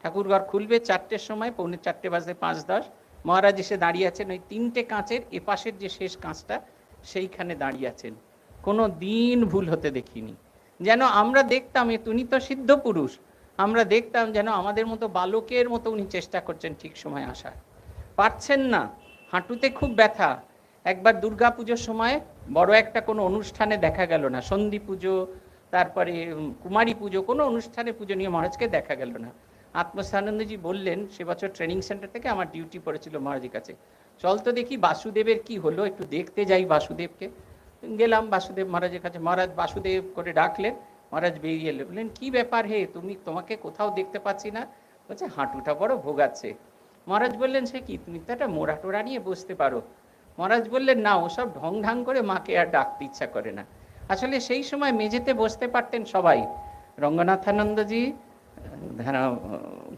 Speaker 1: ঠাকুর ঘর খুলবে 4টের সময়, 4:45 মহারাজ এসে দাঁড়িয়ে আছেন, ওই 3টে কাঁচের এপাশের যে শেষ কাঁচটা সেইখানে দাঁড়িয়ে আছেন, কোনো দিন ভুল হতে দেখিনি। যেন আমরা দেখতাম উনি তো সিদ্ধ পুরুষ, আমরা দেখতাম যেন আমাদের মতো বালকের মতো উনি চেষ্টা করছেন ঠিক সময় আসার, পারছেন না, হাঁটুতে খুব ব্যথা। একবার দুর্গা পুজোর সময় বড় একটা কোনো অনুষ্ঠানে দেখা গেল না, সন্ধি পুজো, তারপরে কুমারী পুজো, কোনো অনুষ্ঠানে পূজনীয় মহারাজকে দেখা গেল না। আত্মস্থানন্দজি বললেন, সে বছর ট্রেনিং সেন্টার থেকে আমার ডিউটি পড়েছিল মহারাজের কাছে, চল তো দেখি বাসুদেবের কি হলো, একটু দেখতে যাই বাসুদেবকে। গেলাম বাসুদেব মহারাজের কাছে, মহারাজ বাসুদেব করে ডাকলেন, মহারাজ বেরিয়ে এলেন, বললেন কি ব্যাপার হে, তোমাকে কোথাও দেখতে পাচ্ছি না, বলছে হাঁটুটা বড় ভোগাচ্ছে। মহারাজ বললেন সে কি, তুমি তো একটা মোড়া টোড়া নিয়ে বসতে পারো। মহারাজ বললেন না, ওসব ঢং ঢাং করে মাকে আর ডাকতে ইচ্ছা করে না। আসলে সেই সময় মেঝেতে বসতে পারতেন সবাই, রঙ্গনাথানন্দজি,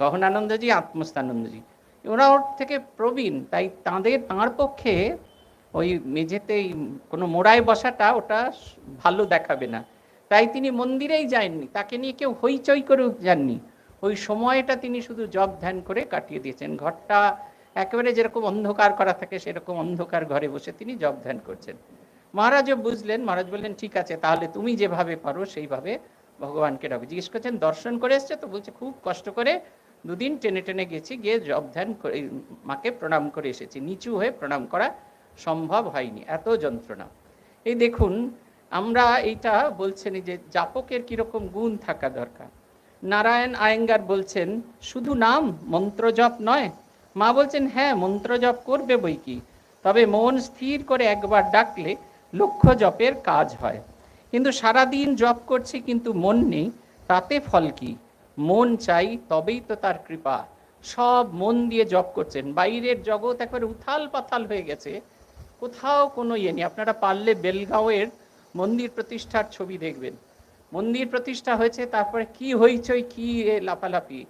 Speaker 1: গহনানন্দজি, আত্মস্থানন্দজি, ওরা ওর থেকে প্রবীণ, তাই তাঁর পক্ষে ওই মেঝেতে কোনো মোড়ায় বসাটা ওটা ভালো দেখাবে না, তাই তিনি মন্দিরেই যাননি, তাকে নিয়ে কেউ হইচই করেও যাননি। ওই সময়টা তিনি শুধু জপ ধ্যান করে কাটিয়ে দিয়েছেন। ঘরটা একেবারে যেরকম অন্ধকার করা থাকে সেরকম অন্ধকার ঘরে বসে তিনি জপ ধ্যান করছেন। মহারাজও বুঝলেন, মহারাজ বললেন ঠিক আছে, তাহলে তুমি যেভাবে পারো সেইভাবে ভগবানকে ডাকো। জিজ্ঞেস করছেন দর্শন করে এসছে তো? বলছে খুব কষ্ট করে দুদিন টেনে টেনে গেছি, গিয়ে জপ ধ্যান করে মাকে প্রণাম করে এসেছি, নিচু হয়ে প্রণাম করা সম্ভব হয়নি, এত যন্ত্রণা। এই দেখুন, আমরা এইটা বলছেন যে জাপকের কিরকম গুণ থাকা দরকার। নারায়ণ আয়েঙ্গার বলছেন শুধু নাম মন্ত্র জপ নয়। মা বলছেন হ্যাঁ মন্ত্র জপ করবে বই কি, তবে মন স্থির করে একবার ডাকলে লক্ষ্য জপের কাজ হয়। কিন্তু সারাদিন জপ করছি কিন্তু মন নেই, তাতে ফল কি? মন চাই তবেই তো তার কৃপা। সব মন দিয়ে জপ করছেন, বাইরের জগৎ একবারে উথাল পাথাল হয়ে গেছে, কোথাও কোনো ইয়ে নেই। আপনারা পারলে বেলগাঁওয়ের মন্দির প্রতিষ্ঠার ছবি দেখবেন। মন্দির প্রতিষ্ঠা হয়েছে, তারপরে কি হইচই, কি লাফালাফি।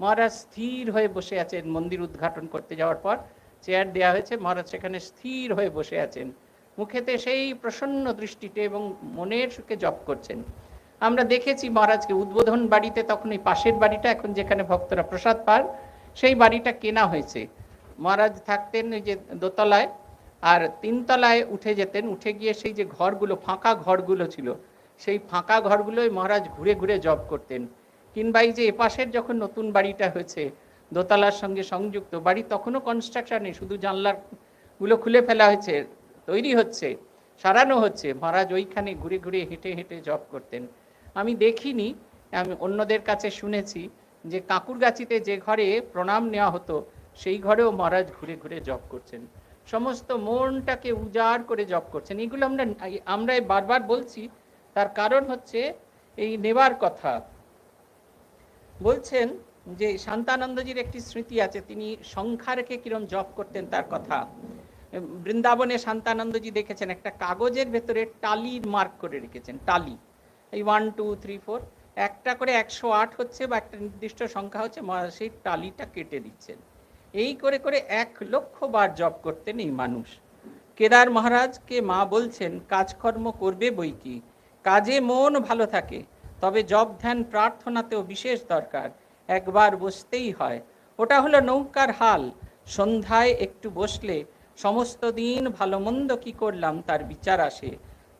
Speaker 1: মহারাজ স্থির হয়ে বসে আছেন, মন্দির উদ্ঘাটন করতে যাওয়ার পর চেয়ার দেওয়া হয়েছে, মহারাজ সেখানে স্থির হয়ে বসে আছেন, মুখেতে সেই প্রসন্ন দৃষ্টিতে এবং মনের সুখে জপ করছেন। আমরা দেখেছি মহারাজকে উদ্বোধন বাড়িতে, তখন এই পাশের বাড়িটা এখন যেখানে ভক্তরা প্রসাদ পান সেই বাড়িটা কেনা হয়েছে। মহারাজ থাকতেন ওই যে দোতলায়, আর তিনতলায় উঠে যেতেন, উঠে গিয়ে সেই যে ঘরগুলো, ফাঁকা ঘরগুলো ছিল, সেই ফাঁকা ঘরগুলোই মহারাজ ঘুরে ঘুরে জপ করতেন। কিংবা এই যে এপাশের যখন নতুন বাড়িটা হয়েছে দোতলার সঙ্গে সংযুক্ত বাড়ি, তখনও কনস্ট্রাকশন নেই, শুধু জানলাগুলো খুলে ফেলা হয়েছে, তৈরি হচ্ছে, সারানো হচ্ছে। মহারাজ ওইখানে ঘুরে ঘুরে হেঁটে হেঁটে জপ করতেন। আমি দেখিনি, আমি অন্যদের কাছে শুনেছি যে কাঁকুরগাছিতে যে ঘরে প্রণাম নেওয়া হতো সেই ঘরেও মহারাজ ঘুরে ঘুরে জপ করছেন, সমস্ত মনটাকে উজাড় করে জপ করছেন। এগুলো আমরা বারবার বলছি, তার কারণ হচ্ছে এই নেবার কথা। বলছেন যে শান্তানন্দজির একটি স্মৃতি আছে, তিনি সংখ্যা রেখে কিরম জপ করতেন তার কথা। বৃন্দাবনে শান্তানন্দজি দেখেছেন একটা কাগজের ভেতরে টালির মার্ক করে রেখেছেন, টালি, এই 1 2 3 4 একটা করে 108 হচ্ছে বা একটা নির্দিষ্ট সংখ্যা হচ্ছে, সেই টালিটা কেটে দিচ্ছেন। এই করে করে 1,00,000 বার জপ করতেন এই মানুষ। কেদার মহারাজকে মা বলছেন কাজকর্ম করবে বই কি, কাজে মন ভালো থাকে, তবে জপ ধ্যান প্রার্থনাতেও বিশেষ দরকার, একবার বসতেই হয়। ওটা হলো নৌকার হাল, সন্ধ্যায় একটু বসলে সমস্ত দিন ভালো মন্দ কি করলাম তার বিচার আসে।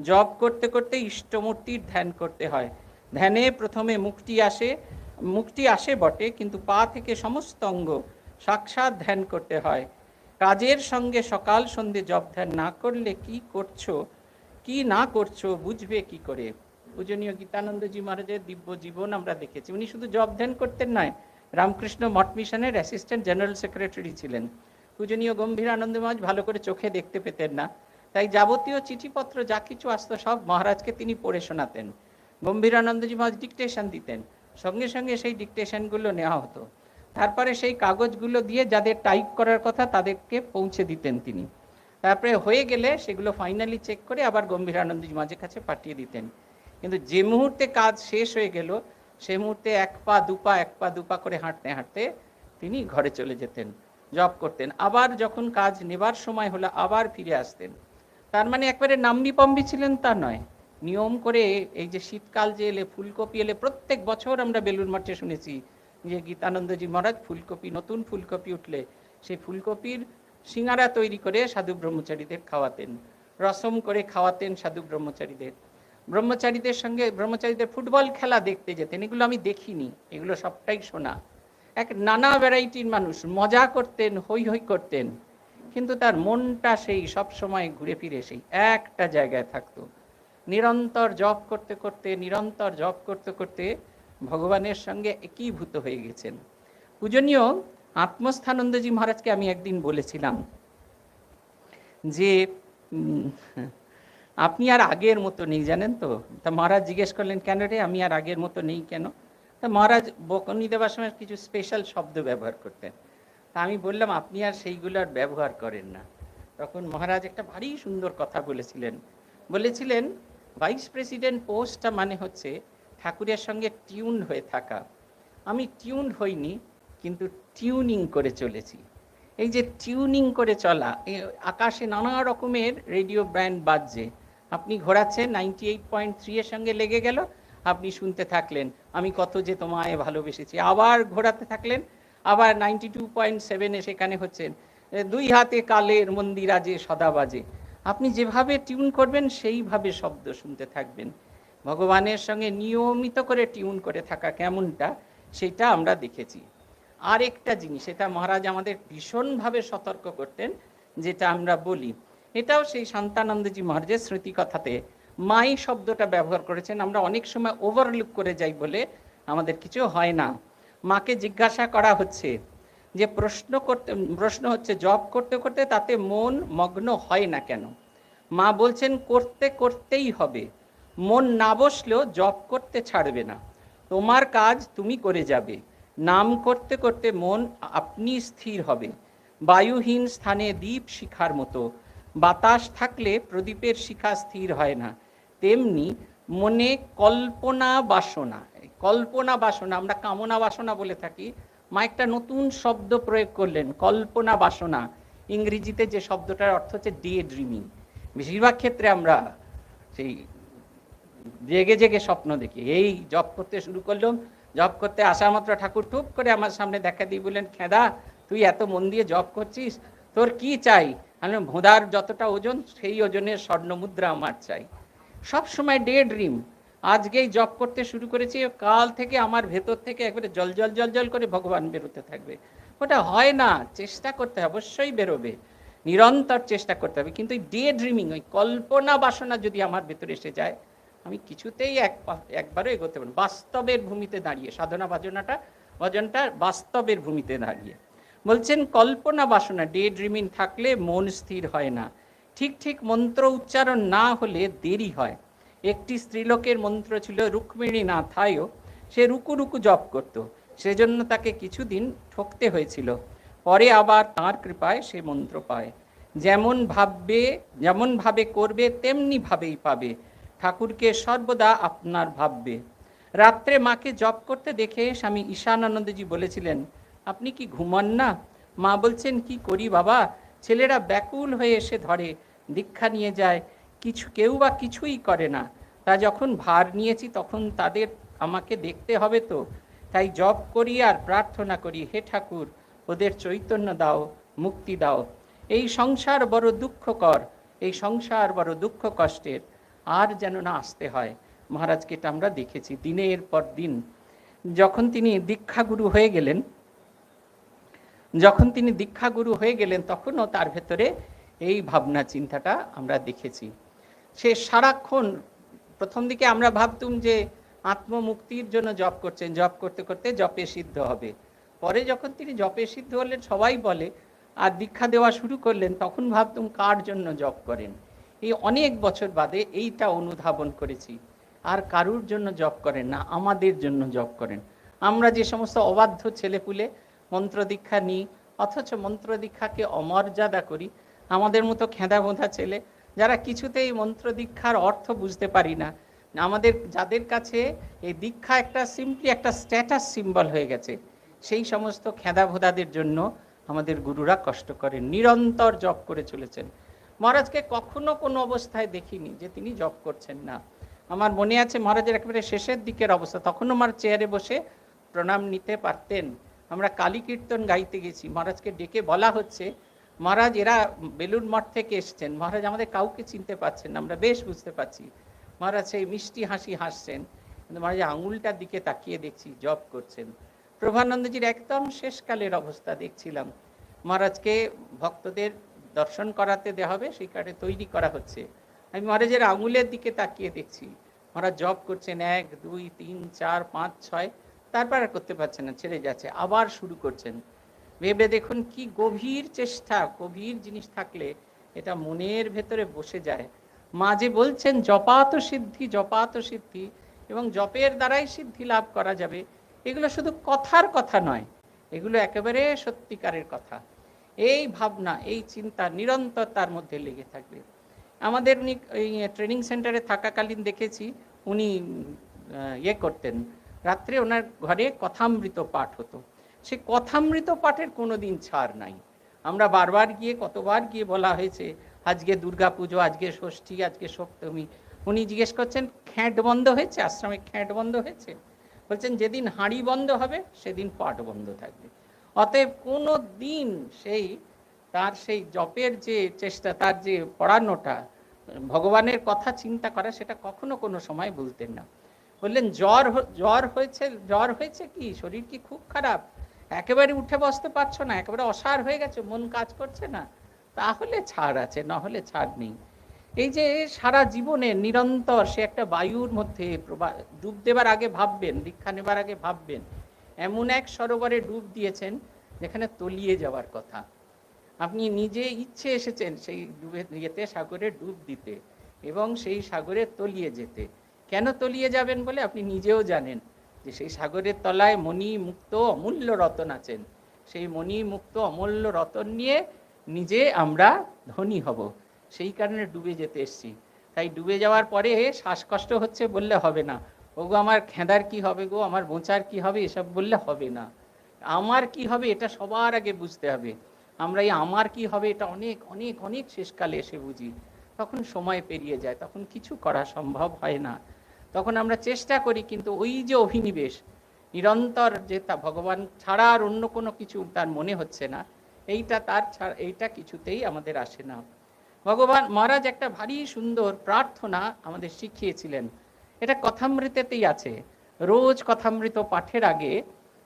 Speaker 1: জপ করতে করতে ইষ্টমূর্তির ধ্যান করতে হয়। ধ্যানে প্রথমে মুক্তি আসে বটে, কিন্তু পা থেকে সমস্ত অঙ্গ সাক্ষাৎ ধ্যান করতে হয়। কাজের সঙ্গে সকাল সন্ধ্যে জপ ধ্যান না করলে কি করছো কি না করছো বুঝবে কি করে। পূজনীয় গীতানন্দজি মহারাজের দিব্য জীবন আমরা দেখেছি। উনি শুধু জপ ধ্যান করতেন নয়, রামকৃষ্ণ মঠ মিশনের অ্যাসিস্ট্যান্ট জেনারেল সেক্রেটারি ছিলেন। পূজনীয় গম্ভীরানন্দ মহারাজ ভালো করে চোখে দেখতে পেতেন না, তাই যাবতীয় চিঠিপত্র যা কিছু আসতো সব মহারাজকে তিনি পড়ে শোনাতেন। গম্ভীরানন্দজি মহারাজ ডিকটেশন দিতেন, সঙ্গে সঙ্গে সেই ডিকটেশনগুলো নেওয়া হতো, তারপরে সেই কাগজগুলো দিয়ে যাদের টাইপ করার কথা তাদেরকে পৌঁছে দিতেন তিনি। তারপরে হয়ে গেলে সেগুলো ফাইনালি চেক করে আবার গম্ভীরানন্দজি মহারাজের কাছে পাঠিয়ে দিতেন। কিন্তু যে মুহূর্তে কাজ শেষ হয়ে গেল সেই মুহূর্তে এক পা দুপা করে হাঁটতে হাঁটতে তিনি ঘরে চলে যেতেন, জব করতেন। আবার যখন কাজ নেবার সময় হলো আবার ফিরে আসতেন। তার মানে একবারে নাম্বিপম্বি ছিলেন তা নয়, নিয়ম করে এই যে শীতকাল যে এলে ফুলকপি এলে, প্রত্যেক বছর আমরা বেলুড় মঠে শুনেছি যে গীতানন্দজি মহারাজ ফুলকপি, নতুন ফুলকপি উঠলে সেই ফুলকপির সিঙ্গারা তৈরি করে সাধু ব্রহ্মচারীদের খাওয়াতেন, রসম করে খাওয়াতেন সাধু ব্রহ্মচারীদের। ব্রহ্মচারীদের সঙ্গে ব্রহ্মচারীদের ফুটবল খেলা দেখতে যেতেন, এগুলো আমি দেখিনি, এগুলো সবটাই শোনা। এক নানা ভ্যারাইটির মানুষ, মজা করতেন, হই হই করতেন, কিন্তু তার মনটা সেই সব সময় ঘুরে ফিরে সেই একটা জায়গায় থাকতো। নিরন্তর জপ করতে করতে ভগবানের সঙ্গে একীভূত হয়ে গেছেন। পূজনীয় আত্মস্থানন্দজি মহারাজকে আমি একদিন বলেছিলাম যে আপনি আর আগের মতো নেই, জানেন তো। তা মহারাজ জিজ্ঞেস করলেন কেন রে, আমি আর আগের মতো নেই কেন? তা মহারাজ বকনি দেওয়ার সময় কিছু স্পেশাল শব্দ ব্যবহার করতেন। তা আমি বললাম আপনি আর সেইগুলো আর ব্যবহার করেন না। তখন মহারাজ একটা ভারী সুন্দর কথা বলেছিলেন ভাইস প্রেসিডেন্ট পোস্টটা মানে হচ্ছে ঠাকুরের সঙ্গে টিউন হয়ে থাকা। আমি টিউন হইনি, কিন্তু টিউনিং করে চলেছি। এই যে টিউনিং করে চলা, আকাশে নানা রকমের রেডিও ব্যান্ড বাজছে, আপনি ঘোরাচ্ছেন 98.3 এর সঙ্গে লেগে গেল, আপনি শুনতে থাকলেন আমি কত যে তোমায় ভালোবেসেছি, আবার ঘোরাতে থাকলেন, আবার 92.7 সেখানে হচ্ছেন দুই হাতে কালের মন্দিরাজে সদা বাজে। আপনি যেভাবে টিউন করবেন সেইভাবে শব্দ শুনতে থাকবেন। ভগবানের সঙ্গে নিয়মিত করে টিউন করে থাকা কেমনটা সেটা আমরা দেখেছি। আরেকটা জিনিস, এটা মহারাজ আমাদের ভীষণভাবে সতর্ক করতেন, যেটা আমরা বলি, এটাও সেই শান্তানন্দজি মহারাজের স্মৃতি কথাতে মাই শব্দটা ব্যবহার করেছেন। আমরা অনেক সময় ওভারলুক করে যাই বলে আমাদের কিছু হয় না। মাকে জিজ্ঞাসা করা হচ্ছে যে প্রশ্ন হচ্ছে জপ করতে করতে তাতে মন মগ্ন হয় না কেন? মা বলছেন করতে করতেই হবে, মন না বসলেও জপ করতে ছাড়বে না, তোমার কাজ তুমি করে যাবে, নাম করতে করতে মন আপনি স্থির হবে। বায়ুহীন স্থানে দ্বীপ শিখার মতো বাতাস থাকলে প্রদীপের শিখা স্থির হয় না, তেমনি মনে কল্পনা বাসনা, কল্পনা বাসনা আমরা কামনা বাসনা বলে থাকি, মা একটা নতুন শব্দ প্রয়োগ করলেন, কল্পনা বাসনা। ইংরেজিতে যে শব্দটার অর্থ হচ্ছে ডে ড্রিমিং। বেশিরভাগ ক্ষেত্রে আমরা সেই জেগে জেগে স্বপ্ন দেখি। এই জপ করতে শুরু করলাম, জপ করতে আসা মাত্র ঠাকুর টুপ করে আমার সামনে দেখা দিয়ে বললেন, খেদা তুই এত মন দিয়ে জপ করছিস, তোর কি চাই? আমি ভোঁদার যতটা ওজন সেই ওজনের স্বর্ণ মুদ্রা আমার চাই। সব সময় ডে ড্রিম। আজকেই জপ করতে শুরু করেছি, কাল থেকে আমার ভেতর থেকে একবারে জল জল জল জল করে ভগবান বেরোতে থাকবে। ওটা হয় না, চেষ্টা করতে হবে, অবশ্যই বেরোবে, নিরন্তর চেষ্টা করতে হবে। কিন্তু ডে ড্রিমিং, ওই কল্পনা বাসনা যদি আমার ভেতরে এসে যায়, আমি কিছুতেই একবারও এগোতে পারি। বাস্তবের ভূমিতে দাঁড়িয়ে সাধনা ভজনটা বাস্তবের ভূমিতে দাঁড়িয়ে বলছেন, কল্পনা বাসনা ডে ড্রিমিং থাকলে মন স্থির হয় না, ঠিক ঠিক মন্ত্র উচ্চারণ না হলে দেরি হয়। একটি স্ত্রীলোকের মন্ত্র ছিল রুক্মিণী নাথায়ও, সে রুকু রুকু জপ করত, সেজন্য তাকে কিছুদিন ঠকতে হয়েছিল, পরে আবার তাঁর কৃপায় সে মন্ত্র পায়। যেমন ভাবে করবে তেমনি ভাবেই পাবে, ঠাকুরকে সর্বদা আপনার ভাববে। রাত্রে মাকে জপ করতে দেখে স্বামী ঈশানানন্দজি বলেছিলেন, আপনি কি ঘুমান না? মা বলছেন, কি করি বাবা, ছেলেরা ব্যাকুল হয়ে এসে ধরে, দীক্ষা নিয়ে যায়, কেউ বা কিছুই করে না, তা যখন ভার নিয়েছি তখন তাদের আমাকে দেখতে হবে তো, তাই জপ করি আর প্রার্থনা করি, হে ঠাকুর ওদের চৈতন্য দাও, মুক্তি দাও। এই সংসার বড় দুঃখকর, এই সংসার বড় দুঃখ কষ্টের, আর যেন না আসতে হয়। মহারাজকে এটা আমরা দেখেছি দিনের পর দিন। যখন তিনি দীক্ষাগুরু হয়ে গেলেন তখনও তার ভেতরে এই ভাবনা চিন্তাটা আমরা দেখেছি। সে সারাক্ষণ, প্রথম দিকে আমরা ভাবতুম যে আত্মমুক্তির জন্য জপ করছেন, জপ করতে করতে জপে সিদ্ধ হবে। পরে যখন তিনি জপে সিদ্ধ হলেন সবাই বলে, আর দীক্ষা দেওয়া শুরু করলেন, তখন ভাবতুম কার জন্য জপ করেন। এই অনেক বছর বাদে এইটা অনুধাবন করেছি, আর কারুর জন্য জপ করেন না, আমাদের জন্য জপ করেন। আমরা যে সমস্ত অবাধ্য ছেলেপুলে মন্ত্র দীক্ষা নিই, অথচ মন্ত্র দীক্ষাকে অমর্যাদা করি, আমাদের মতো খেঁদা বোঁধা ছেলে যারা কিছুতেই মন্ত্র দীক্ষার অর্থ বুঝতে পারি না, যাদের কাছে এই দীক্ষা সিম্পলি একটা স্ট্যাটাস সিম্বল হয়ে গেছে, সেই সমস্ত খেঁদা ভোদাদের জন্য আমাদের গুরুরা কষ্ট করেন, নিরন্তর জপ করে চলেছেন। মহারাজকে কখনো কোনো অবস্থায় দেখিনি যে তিনি জপ করছেন না। আমার মনে আছে মহারাজের একেবারে শেষের দিকের অবস্থা, তখন আমার চেয়ারে বসে প্রণাম নিতে পারতেন। আমরা কালী কীর্তন গাইতে গেছি, মহারাজকে ডেকে বলা হচ্ছে, মহারাজ এরা বেলুড় মঠ থেকে এসছেন, মহারাজ আমাদের কাউকে চিনতে পারছেন না, আমরা বেশ বুঝতে পারছি। মহারাজ সেই মিষ্টি হাসি হাসছেন, কিন্তু মহারাজ আঙুলটার দিকে তাকিয়ে দেখছি জপ করছেন। প্রভানন্দজির একদম শেষকালের অবস্থা দেখছিলাম, মহারাজকে ভক্তদের দর্শন করাতে দেওয়া হবে, সেই কার্ডে তৈরি করা হচ্ছে। আমি মহারাজের আঙুলের দিকে তাকিয়ে দেখছি, মহারাজ জপ করছেন 1 2 3 4 5 6, তারপর আর করতে পারছেন না, ছেড়ে যাচ্ছে, আবার শুরু করছেন। ভেবে দেখুন কি গভীর চেষ্টা, গভীর জিনিস থাকলে এটা মনের ভেতরে বসে যায়। মা যে বলছেন জপাত সিদ্ধি, জপাত সিদ্ধি, এবং জপের দ্বারাই সিদ্ধি লাভ করা যাবে, এগুলো শুধু কথার কথা নয়, এগুলো একেবারে সত্যিকারের কথা। এই ভাবনা, এই চিন্তা নিরন্তর তার মধ্যে লেগে থাকবে। আমাদের উনি এই ট্রেনিং সেন্টারে থাকাকালীন দেখেছি উনি করতেন, রাত্রে ওনার ঘরে কথামৃত পাঠ হতো। সে কথামৃত পাঠের কোনো দিন ছাড় নাই। আমরা কতবার গিয়ে বলা হয়েছে, আজকে দুর্গা পুজো, আজকে ষষ্ঠী, আজকে সপ্তমী। উনি জিজ্ঞেস করছেন খ্যাঁট বন্ধ হয়েছে, আশ্রমে খ্যাঁট বন্ধ হয়েছে? বলছেন যেদিন হাঁড়ি বন্ধ হবে সেদিন পাট বন্ধ থাকবে। অতএব কোনো দিন তার সেই জপের যে চেষ্টা, তার যে পড়ানোটা, ভগবানের কথা চিন্তা করা, সেটা কখনো কোনো সময় বলতেন না। বললেন জ্বর হয়েছে কি, শরীর কি খুব খারাপ, একেবারে উঠে বসতে পারছো না, একেবারে অসাড় হয়ে গেছে, মন কাজ করছে না, তাহলে ছাড় আছে, না হলে ছাড় নেই। এই যে সারা জীবনে নিরন্তর সে একটা বায়ুর মধ্যে ডুব দেবার আগে ভাববেন, দীক্ষা নেবার আগে ভাববেন, এমন এক সরোবরে ডুব দিয়েছেন যেখানে তলিয়ে যাওয়ার কথা। আপনি নিজে ইচ্ছে এসেছেন সেই ডুবে সাগরে ডুব দিতে এবং সেই সাগরে তলিয়ে যেতে। কেন তলিয়ে যাবেন বলে আপনি নিজেও জানেন যে সেই সাগরের তলায় মণি মুক্ত অমূল্য রতন আছেন। সেই মণি মুক্ত অমূল্য রতন নিয়ে নিজে আমরা ধনী হব, সেই কারণে ডুবে যেতে এসছি। তাই ডুবে যাওয়ার পরে শ্বাসকষ্ট হচ্ছে বললে হবে না, ওগো আমার খেঁদার কি হবে গো, আমার বোঁচার কি হবে, এসব বললে হবে না। আমার কি হবে এটা সবার আগে বুঝতে হবে। আমরা এই আমার কি হবে এটা অনেক অনেক অনেক শেষকালে এসে বুঝি, তখন সময় পেরিয়ে যায়, তখন কিছু করা সম্ভব হয় না। তখন আমরা চেষ্টা করি, কিন্তু ওই যে অভিনিবেশ নিরন্তর, যে তা ভগবান ছাড়া আর অন্য কোনো কিছু তার মনে হচ্ছে না, এইটা কিছুতেই আমাদের আসে না। ভগবান মহারাজ একটা ভারী সুন্দর প্রার্থনা আমাদের শিখিয়েছিলেন, এটা কথামৃতেতেই আছে। রোজ কথামৃত পাঠের আগে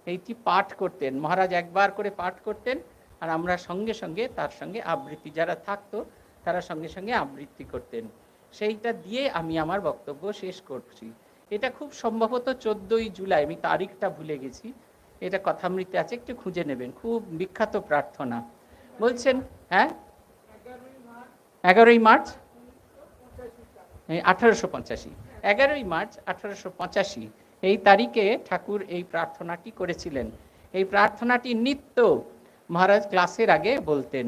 Speaker 1: এইটি পাঠ করতেন মহারাজ, একবার করে পাঠ করতেন, আর আমরা সঙ্গে সঙ্গে তার সঙ্গে আবৃত্তি, যারা থাকতো তারা সঙ্গে সঙ্গে আবৃত্তি করতেন। সেইটা দিয়ে আমি আমার বক্তব্য শেষ করছি। এটা খুব সম্ভবত 14ই জুলাই, আমি তারিখটা ভুলে গেছি, এটা কথামৃতে আছে, একটু খুঁজে নেবেন, খুব বিখ্যাত প্রার্থনা। বলছেন হ্যাঁ 11ই মার্চ 1885, 11ই মার্চ 1885 এই তারিখে ঠাকুর এই প্রার্থনাটি করেছিলেন। এই প্রার্থনাটি নিত্য মহারাজ ক্লাসের আগে বলতেন।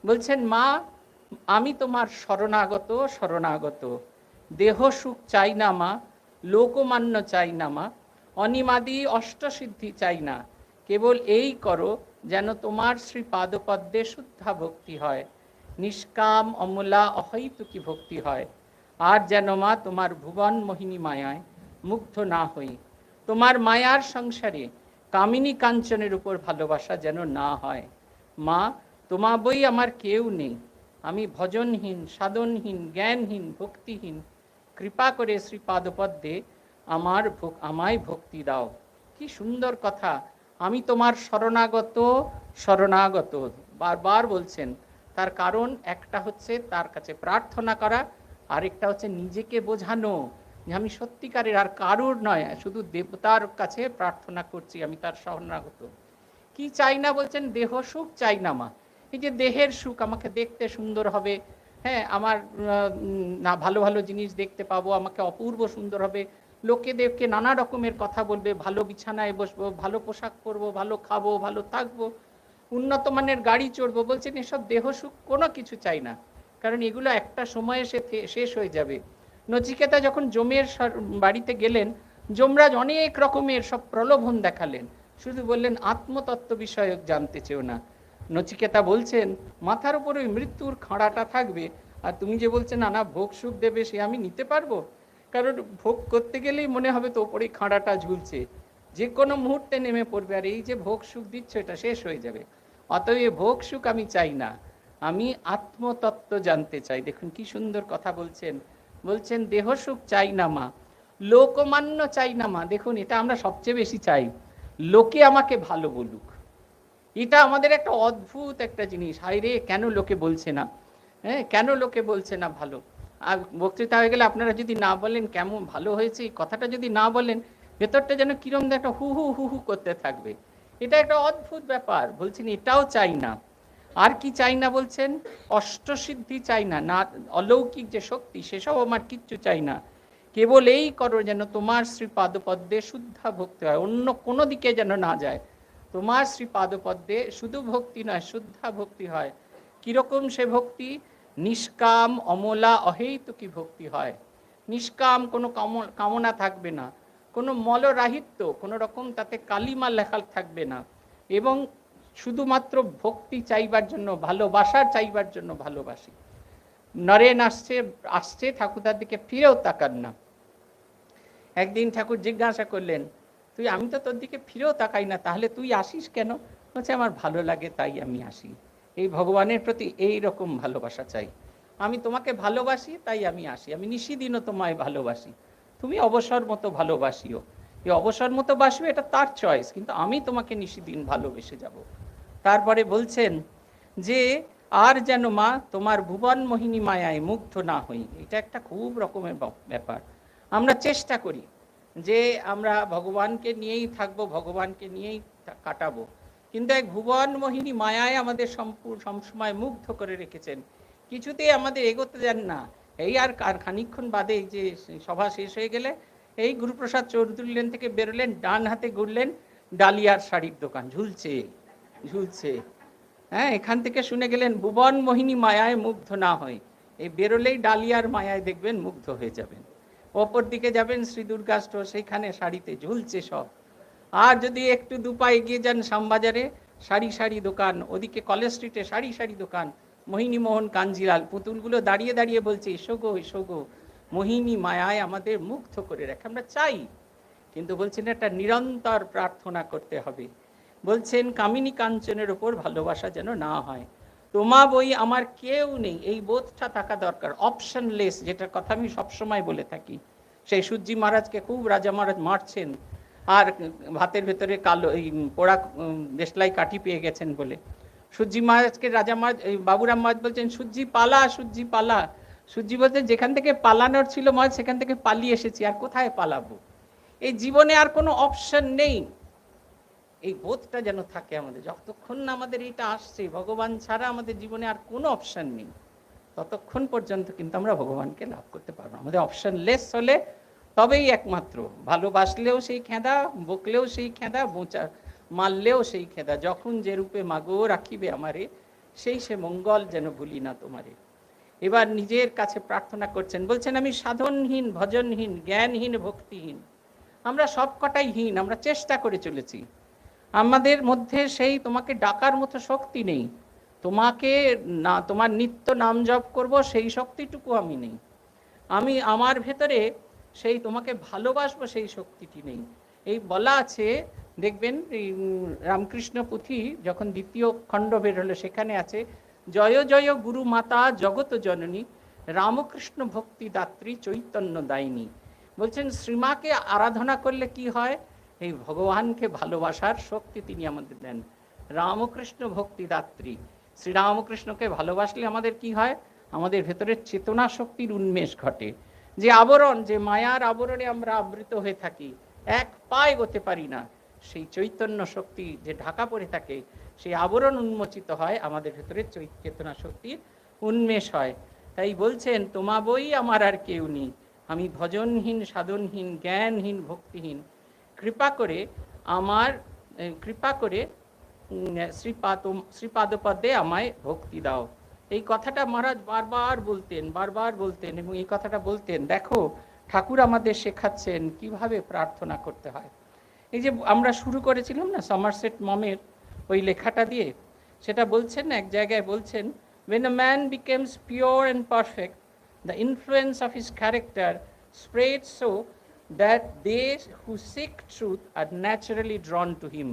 Speaker 1: বলছেন, মা আমি তোমার শরণাগত শরণাগত, দেহ সুখ চাই না মা, লোকমান্য চাই না মা, অনিমাদি অষ্টসিদ্ধি চাই না, কেবল এই করো যেন তোমার শ্রী পাদপদ্মে শুদ্ধা ভক্তি হয়, নিষ্কাম অমলা অহৈতুকী ভক্তি হয়। আর যেন মা তোমার ভুবন মোহিনী মায়ায় মুগ্ধ না হই, তোমার মায়ার সংসারে কামিনী কাঞ্চনের উপর ভালোবাসা যেন না হয়। মা তোমা বই আমার কেউ নেই, আমি ভজনহীন, সাধনহীন, জ্ঞানহীন, ভক্তিহীন, কৃপা করে শ্রী পাদপদ্মে আমায় ভক্তি দাও। কি সুন্দর কথা, আমি তোমার শরণাগত শরণাগত, বারবার বলছেন। তার কারণ একটা হচ্ছে তার কাছে প্রার্থনা করা, আরেকটা হচ্ছে নিজেকে বোঝানো যে আমি সত্যিকারের আর কারুর নয়, শুধু দেবতার কাছে প্রার্থনা করছি, আমি তার শরণাগত। কি চাই না বলছেন, দেহ সুখ চাই না মা, এই যে দেহের সুখ, আমাকে দেখতে সুন্দর হবে, হ্যাঁ আমার না ভালো ভালো জিনিস দেখতে পাবো, আমাকে অপূর্ব সুন্দর হবে, লোকে দেখে নানা রকমের কথা বলবে, ভালো বিছানায় বসবো, ভালো পোশাক পরবো, ভালো খাবো, ভালো থাকবো, উন্নত মানের গাড়ি চড়বো। বলছেন এসব দেহ সুখ কোনো কিছু চাই না, কারণ এগুলো একটা সময়ে শেষ হয়ে যাবে। নচিকেতা যখন যমের বাড়িতে গেলেন, যমরাজ অনেক রকমের সব প্রলোভন দেখালেন, শুধু বললেন আত্মতত্ত্ব বিষয়ক জানতে চেও না। নচিকেতা বলছেন মাথার উপরে মৃত্যুর খাঁড়াটা থাকবে, আর তুমি যে বলছে নানা ভোগ সুখ দেবে, সে আমি নিতে পারবো? কারণ ভোগ করতে গেলেই মনে হবে তো ওপরে খাঁড়াটা ঝুলছে, যে কোনো মুহূর্তে নেমে পড়বে, আর এই যে ভোগ সুখ দিচ্ছ এটা শেষ হয়ে যাবে। অতএব ভোগ সুখ আমি চাই না, আমি আত্মতত্ত্ব জানতে চাই। দেখুন কি সুন্দর কথা বলছেন। বলছেন দেহ সুখ চাই না মা, লোকমান্য চাই না মা। দেখুন এটা আমরা সবচেয়ে বেশি চাই, লোকে আমাকে ভালো বলুক। এটা আমাদের একটা অদ্ভুত একটা জিনিস, হায় রে কেন লোকে বলছে না, হ্যাঁ কেন লোকে বলছে না ভালো। আর বক্তৃতা হয়ে গেলে আপনারা যদি না বলেন কেমন ভালো হয়েছে, এই কথাটা যদি না বলেন, ভেতরটা যেন কিরম একটা হু হু হু হু করতে থাকবে। এটা একটা অদ্ভুত ব্যাপার। বলছেন এটাও চাই না। আর কি চাই না বলছেন, অষ্টসিদ্ধি চাই না, না অলৌকিক যে শক্তি সেসব আমার কিচ্ছু চাই না, কেবল এই করো যেন তোমার শ্রী পাদপদ্মে শুদ্ধা ভক্তি হয়, অন্য কোনো দিকে যেন না যায়, তোমার শ্রী পাদপদ্মে শুধু ভক্তি নয় শুদ্ধা ভক্তি হয়। কিরকম সে ভক্তি, নিষ্কাম অমলা অহেতুকী ভক্তি হয়। নিষ্কাম, কোনো কামনা থাকবে না, কোনো মলরাহিত্য, কোনো রকম তাতে কালিমা লেখা থাকবে না, এবং শুধুমাত্র ভক্তি চাইবার জন্য, ভালোবাসার চাইবার জন্য ভালোবাসি। নরেন আসছে আসছে ঠাকুরদার দিকে ফিরেও তাকান না। একদিন ঠাকুর জিজ্ঞাসা করলেন, তুই, আমি তো তোর দিকে ফিরেও তাকাই না, তাহলে তুই আসিস কেন? বলছে, আমার ভালো লাগে তাই আমি আসি। এই ভগবানের প্রতি এই রকম ভালোবাসা চাই। আমি তোমাকে ভালোবাসি তাই আমি আসি, আমি নিশিদিনও তোমায় ভালোবাসি, তুমি অবসর মতো ভালোবাসিও। এই অবসর মতো বাসবে এটা তার চয়েস, কিন্তু আমি তোমাকে নিশিদিন ভালোবেসে যাব। তারপরে বলছেন যে আর যেন মা তোমার ভুবন মোহিনী মায়ায় মুগ্ধ না হই। এটা একটা খুব রকমের ব্যাপার। আমরা চেষ্টা করি যে আমরা ভগবানকে নিয়েই থাকবো, ভগবানকে নিয়েই কাটাবো, কিন্তু এক ভুবন মোহিনী মায়ায় আমাদের সবসময় মুগ্ধ করে রেখেছেন, কিছুতেই আমাদের এগোতে দেন না। এই আর খানিকক্ষণ বাদে যে সভা শেষ হয়ে গেলে এই গুরুপ্রসাদ চৌধুরী লেন থেকে বেরোলেন, ডান হাতে ঘুরলেন, ডালিয়ার শাড়ির দোকান ঝুলছে ঝুলছে। হ্যাঁ, এখান থেকে শুনে গেলেন ভুবন মোহিনী মায়ায় মুগ্ধ না হয়, এই বেরোলেই ডালিয়ার মায়ায় দেখবেন মুগ্ধ হয়ে যাবেন। অপর দিকে যাবেন শ্রী দুর্গা স্টোর, সেইখানে শাড়িতে ঝুলছে সব। আর যদি একটু দুপা এগিয়ে যান শ্যামবাজারে, সারি সারি দোকান, ওদিকে কলেজ স্ট্রিটে সারি সারি দোকান, মোহিনী মোহন কাঞ্জিলাল পুতুলগুলো দাঁড়িয়ে দাঁড়িয়ে বলছে, এসো গো এসো গো, মোহিনী মায়ায় আমাদের মুগ্ধ করে রাখে। আমরা চাই, কিন্তু বলছেন একটা নিরন্তর প্রার্থনা করতে হবে। বলছেন কামিনী কাঞ্চনের ওপর ভালোবাসা যেন না হয়। তোমা বই আমার কেউ নেই, এই বোধটা থাকা দরকার, অপশনলেস, যেটার কথা আমি সবসময় বলে থাকি। সেই সূর্যি মহারাজকে খুব রাজা মহারাজ মারছেন, আর ভাতের ভেতরে কালো এই পোড়া দেশলাই কাঠি পেয়ে গেছেন বলে সূর্যি মহারাজকে রাজা মহারাজ, বাবুরাম মহারাজ বলছেন, সূর্যি পালা, সূর্যি পালা। সূর্যি বলছেন, যেখান থেকে পালানোর ছিল মহারাজ সেখান থেকে পালিয়ে এসেছি, আর কোথায় পালাবো? এই জীবনে আর কোনো অপশন নেই। এই বোধটা যেন থাকে আমাদের, যতক্ষণ না আমাদের এইটা আসছে ভগবান ছাড়া আমাদের জীবনে আর কোনো অপশন নেই, ততক্ষণ পর্যন্ত কিন্তু আমরা ভগবানকে লাভ করতে পারবো। আমাদের অপশন লেস হলে তবেই একমাত্র, ভালোবাসলেও সেই খেদা, বকলেও সেই খেদা, বোচা মারলেও সেই খেদা, যখন যে রূপে মাগো রাখিবে আমারে, সেই সে মঙ্গল যেন ভুলি না তোমারে। এবার নিজের কাছে প্রার্থনা করছেন, বলছেন আমি সাধনহীন, ভজনহীন, জ্ঞানহীন, ভক্তিহীন, আমরা সব কটাই হীন। আমরা চেষ্টা করে চলেছি, আমাদের মধ্যে সেই তোমাকে ডাকার মতো শক্তি নেই, তোমাকে না, তোমার নিত্য নাম জপ করব সেই শক্তিটুকু আমি নেই, আমি আমার ভেতরে সেই তোমাকে ভালোবাসবো সেই শক্তিটি নেই। এই বলা আছে, দেখবেন এই রামকৃষ্ণ পুঁথি যখন দ্বিতীয় খণ্ড বের হলো সেখানে আছে, জয় জয় গুরু মাতা জগত জননী, রামকৃষ্ণ ভক্তি দাত্রী চৈতন্য দায়িনী। বলছেন শ্রীমাকে আরাধনা করলে কি হয়? এই ভগবানকে ভালোবাসার শক্তি তিনি আমাদের দেন। রামকৃষ্ণ ভক্তি দাত্রী, শ্রীরামকৃষ্ণকে ভালোবাসলে আমাদের কি হয়? আমাদের ভেতরের চেতনা শক্তির উন্মেষ ঘটে। যে আবরণ, যে মায়ার আবরণে আমরা আবৃত হয়ে থাকি, এক পা এগোতে পারি না, সেই চৈতন্য শক্তি যে ঢাকা পড়ে থাকে, সেই আবরণ উন্মোচিত হয়, আমাদের ভেতরে চেতনা শক্তির উন্মেষ হয়। তাই বলছেন তোমা বই আমার আর কেউ নেই, আমি ভজনহীন, সাধনহীন, জ্ঞানহীন, ভক্তিহীন, কৃপা করে আমার, কৃপা করে শ্রীপাদপদে আমায় ভক্তি দাও। এই কথাটা মহারাজ বারবার বলতেন এবং এই কথাটা বলতেন, দেখো ঠাকুর আমাদের শেখাচ্ছেন কিভাবে প্রার্থনা করতে হয়। এই যে আমরা শুরু করেছিলাম না সমারসেট মমের ওই লেখাটা দিয়ে, সেটা বলছেন এক জায়গায়, বলছেন when a man becomes pure and perfect, the influence of his character spreads so that they who seek truth are naturally drawn to him.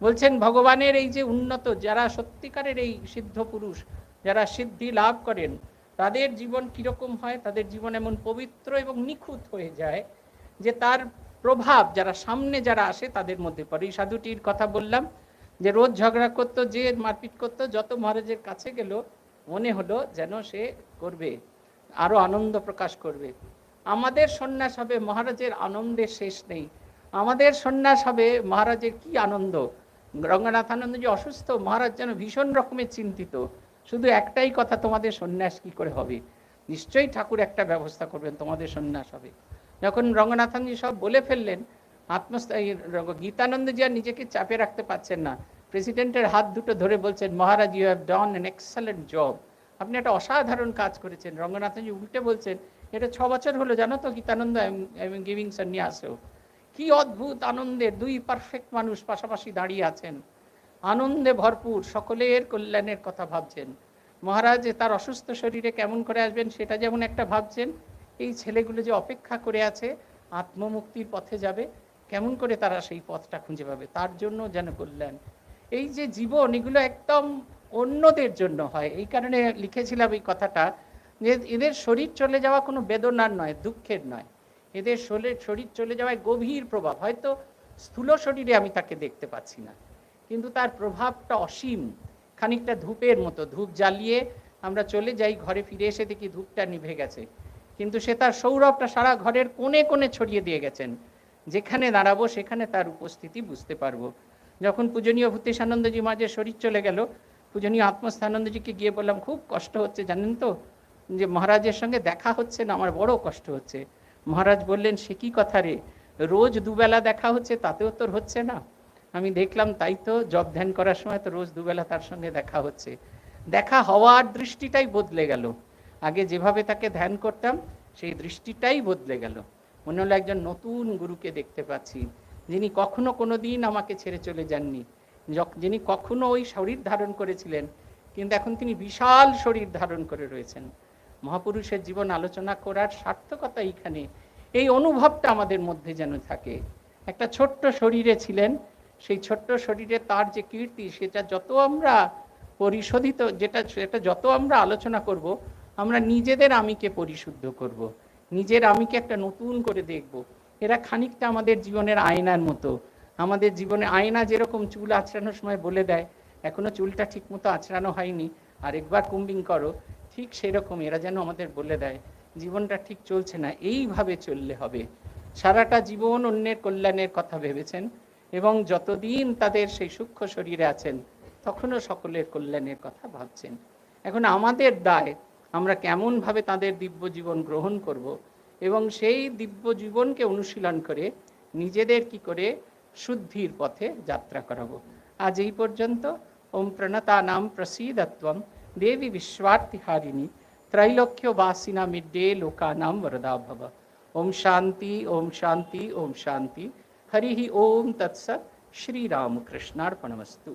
Speaker 1: বলছেন ভগবানের এই যে উন্নত, যারা সত্যিকারের এই সিদ্ধ পুরুষ, যারা সিদ্ধি লাভ করেন, তাদের জীবন কীরকম হয়? তাদের জীবন এমন পবিত্র এবং নিখুঁত হয়ে যায় যে তার প্রভাব যারা সামনে যারা আসে তাদের মধ্যে পড়ে। এই সাধুটির কথা বললাম যে রোজ ঝগড়া করতো, যে মারপিট করতো, যত মহারাজের কাছে গেল মনে হলো যেন সে করবে, আরো আনন্দ প্রকাশ করবে। আমাদের সন্ন্যাস হবে, মহারাজের আনন্দের শেষ নেই। আমাদের সন্ন্যাস হবে, মহারাজের কি আনন্দ। রঙ্গনাথানন্দজি অসুস্থ, মহারাজ যেন ভীষণ রকমের চিন্তিত, শুধু একটাই কথা, তোমাদের সন্ন্যাস কি করে হবে? নিশ্চয়ই ঠাকুর একটা ব্যবস্থা করবেন, তোমাদের সন্ন্যাস হবে। যখন রঙ্গনাথানজি সব বলে ফেললেন, গীতানন্দজি আর নিজেকে চাপে রাখতে পারছেন না, প্রেসিডেন্টের হাত দুটো ধরে বলছেন, Maharaj you have done an excellent job, আপনি একটা অসাধারণ কাজ করেছেন। রঙ্গনাথনজি উল্টে বলছেন, এটা 6 বছর হলো জানো তো গীতানন্দ গিভিং সন্ন্যাসও। কি অদ্ভুত আনন্দের, দুই পারফেক্ট মানুষ পাশাপাশি দাঁড়িয়ে আছেন, আনন্দে ভরপুর, সকলের কল্যাণের কথা ভাবছেন। মহারাজ তার অসুস্থ শরীরে কেমন করে আসবেন সেটা যেমন একটা ভাবছেন, এই ছেলেগুলো যে অপেক্ষা করে আছে আত্মমুক্তির পথে যাবে, কেমন করে তারা সেই পথটা খুঁজে পাবে, তার জন্য যেন কল্যাণ। এই যে জীবন, এগুলো একদম অন্যদের জন্য হয়। এই কারণে লিখেছিলাম এই কথাটা, যে এদের শরীর চলে যাওয়া কোনো বেদনার নয়, দুঃখের নয়। এদের শরীর চলে যাওয়ায় গভীর প্রভাব। হয়তো স্থূল শরীরে আমি তাকে দেখতে পাচ্ছি না, কিন্তু তার প্রভাবটা অসীম। খানিকটা ধূপের মতো, ধূপ জ্বালিয়ে আমরা চলে যাই, ঘরে ফিরে এসে দেখি ধূপটা নিভে গেছে, কিন্তু সে তার সৌরভটা সারা ঘরের কোণে কোণে ছড়িয়ে দিয়ে গেছেন। যেখানে দাঁড়াবো সেখানে তার উপস্থিতি বুঝতে পারবো। যখন পূজনীয় ভূতেশানন্দজি মহারাজের শরীর চলে গেল, পূজনীয় আত্মস্থানন্দজিকে গিয়ে বললাম, খুব কষ্ট হচ্ছে জানেন তো, যে মহারাজের সঙ্গে দেখা হচ্ছে না, আমার বড় কষ্ট হচ্ছে। মহারাজ বললেন, সে কি কথা রে, রোজ দুবেলা দেখা হচ্ছে তাতেও তোর হচ্ছে না? আমি দেখলাম, তাই তো, জপ ধ্যান করার সময় তো রোজ দুবেলা তার সঙ্গে দেখা হচ্ছে। দেখা হওয়ার দৃষ্টিটাই বদলে গেল। আগে যেভাবে তাকে ধ্যান করতাম সেই দৃষ্টিটাই বদলে গেল। মনে হলো একজন নতুন গুরুকে দেখতে পাচ্ছি, যিনি কখনো কোনো দিন আমাকে ছেড়ে চলে যাননি, যিনি কখনো ওই শরীর ধারণ করেছিলেন, কিন্তু এখন তিনি বিশাল শরীর ধারণ করে রয়েছেন। মহাপুরুষের জীবন আলোচনা করার সার্থকতা এইখানে, এই অনুভবটা আমাদের মধ্যে যেন থাকে। একটা ছোট্ট শরীরে ছিলেন, সেই ছোট্ট শরীরে তার যে কীর্তি, সেটা যত আমরা পরিশোধিত, সেটা যত আমরা আলোচনা করব, আমরা নিজেদের আমিকে পরিশুদ্ধ করব, নিজের আমিকে একটা নতুন করে দেখব। এরা খানিকটা আমাদের জীবনের আয়নার মতো। আমাদের জীবনে আয়না যেরকম চুল আঁচড়ানোর সময় বলে দেয়, এখনো চুলটা ঠিক মতো আঁচড়ানো হয়নি, আরেকবার কুম্বিং করো, ঠিক সেরকম এরা যেন আমাদের বলে দেয় জীবনটা ঠিক চলছে না, এইভাবে চললে হবে। সারাটা জীবন অন্যের কল্যাণের কথা ভেবেছেন, এবং যতদিন তাদের সেই সূক্ষ্ম শরীরে আছেন তখনও সকলের কল্যাণের কথা ভাবছেন। এখন আমাদের দায়, আমরা কেমনভাবে তাদের দিব্য জীবন গ্রহণ করব, এবং সেই দিব্য জীবনকে অনুশীলন করে নিজেদের কি করে শুদ্ধির পথে যাত্রা করাবো। আজ এই পর্যন্ত। ওম প্রণতানাম প্রসীদত্বম দেবী বিশ্বার্তিহারিণী ত্রৈলোক্য বাসিনা মিড্ডে লোকানাম वरदा भव। ओम शांति ओम शांति ओम शांति। हरि ओम तत्सत्। श्री रामकृष्णार्पणमस्तु।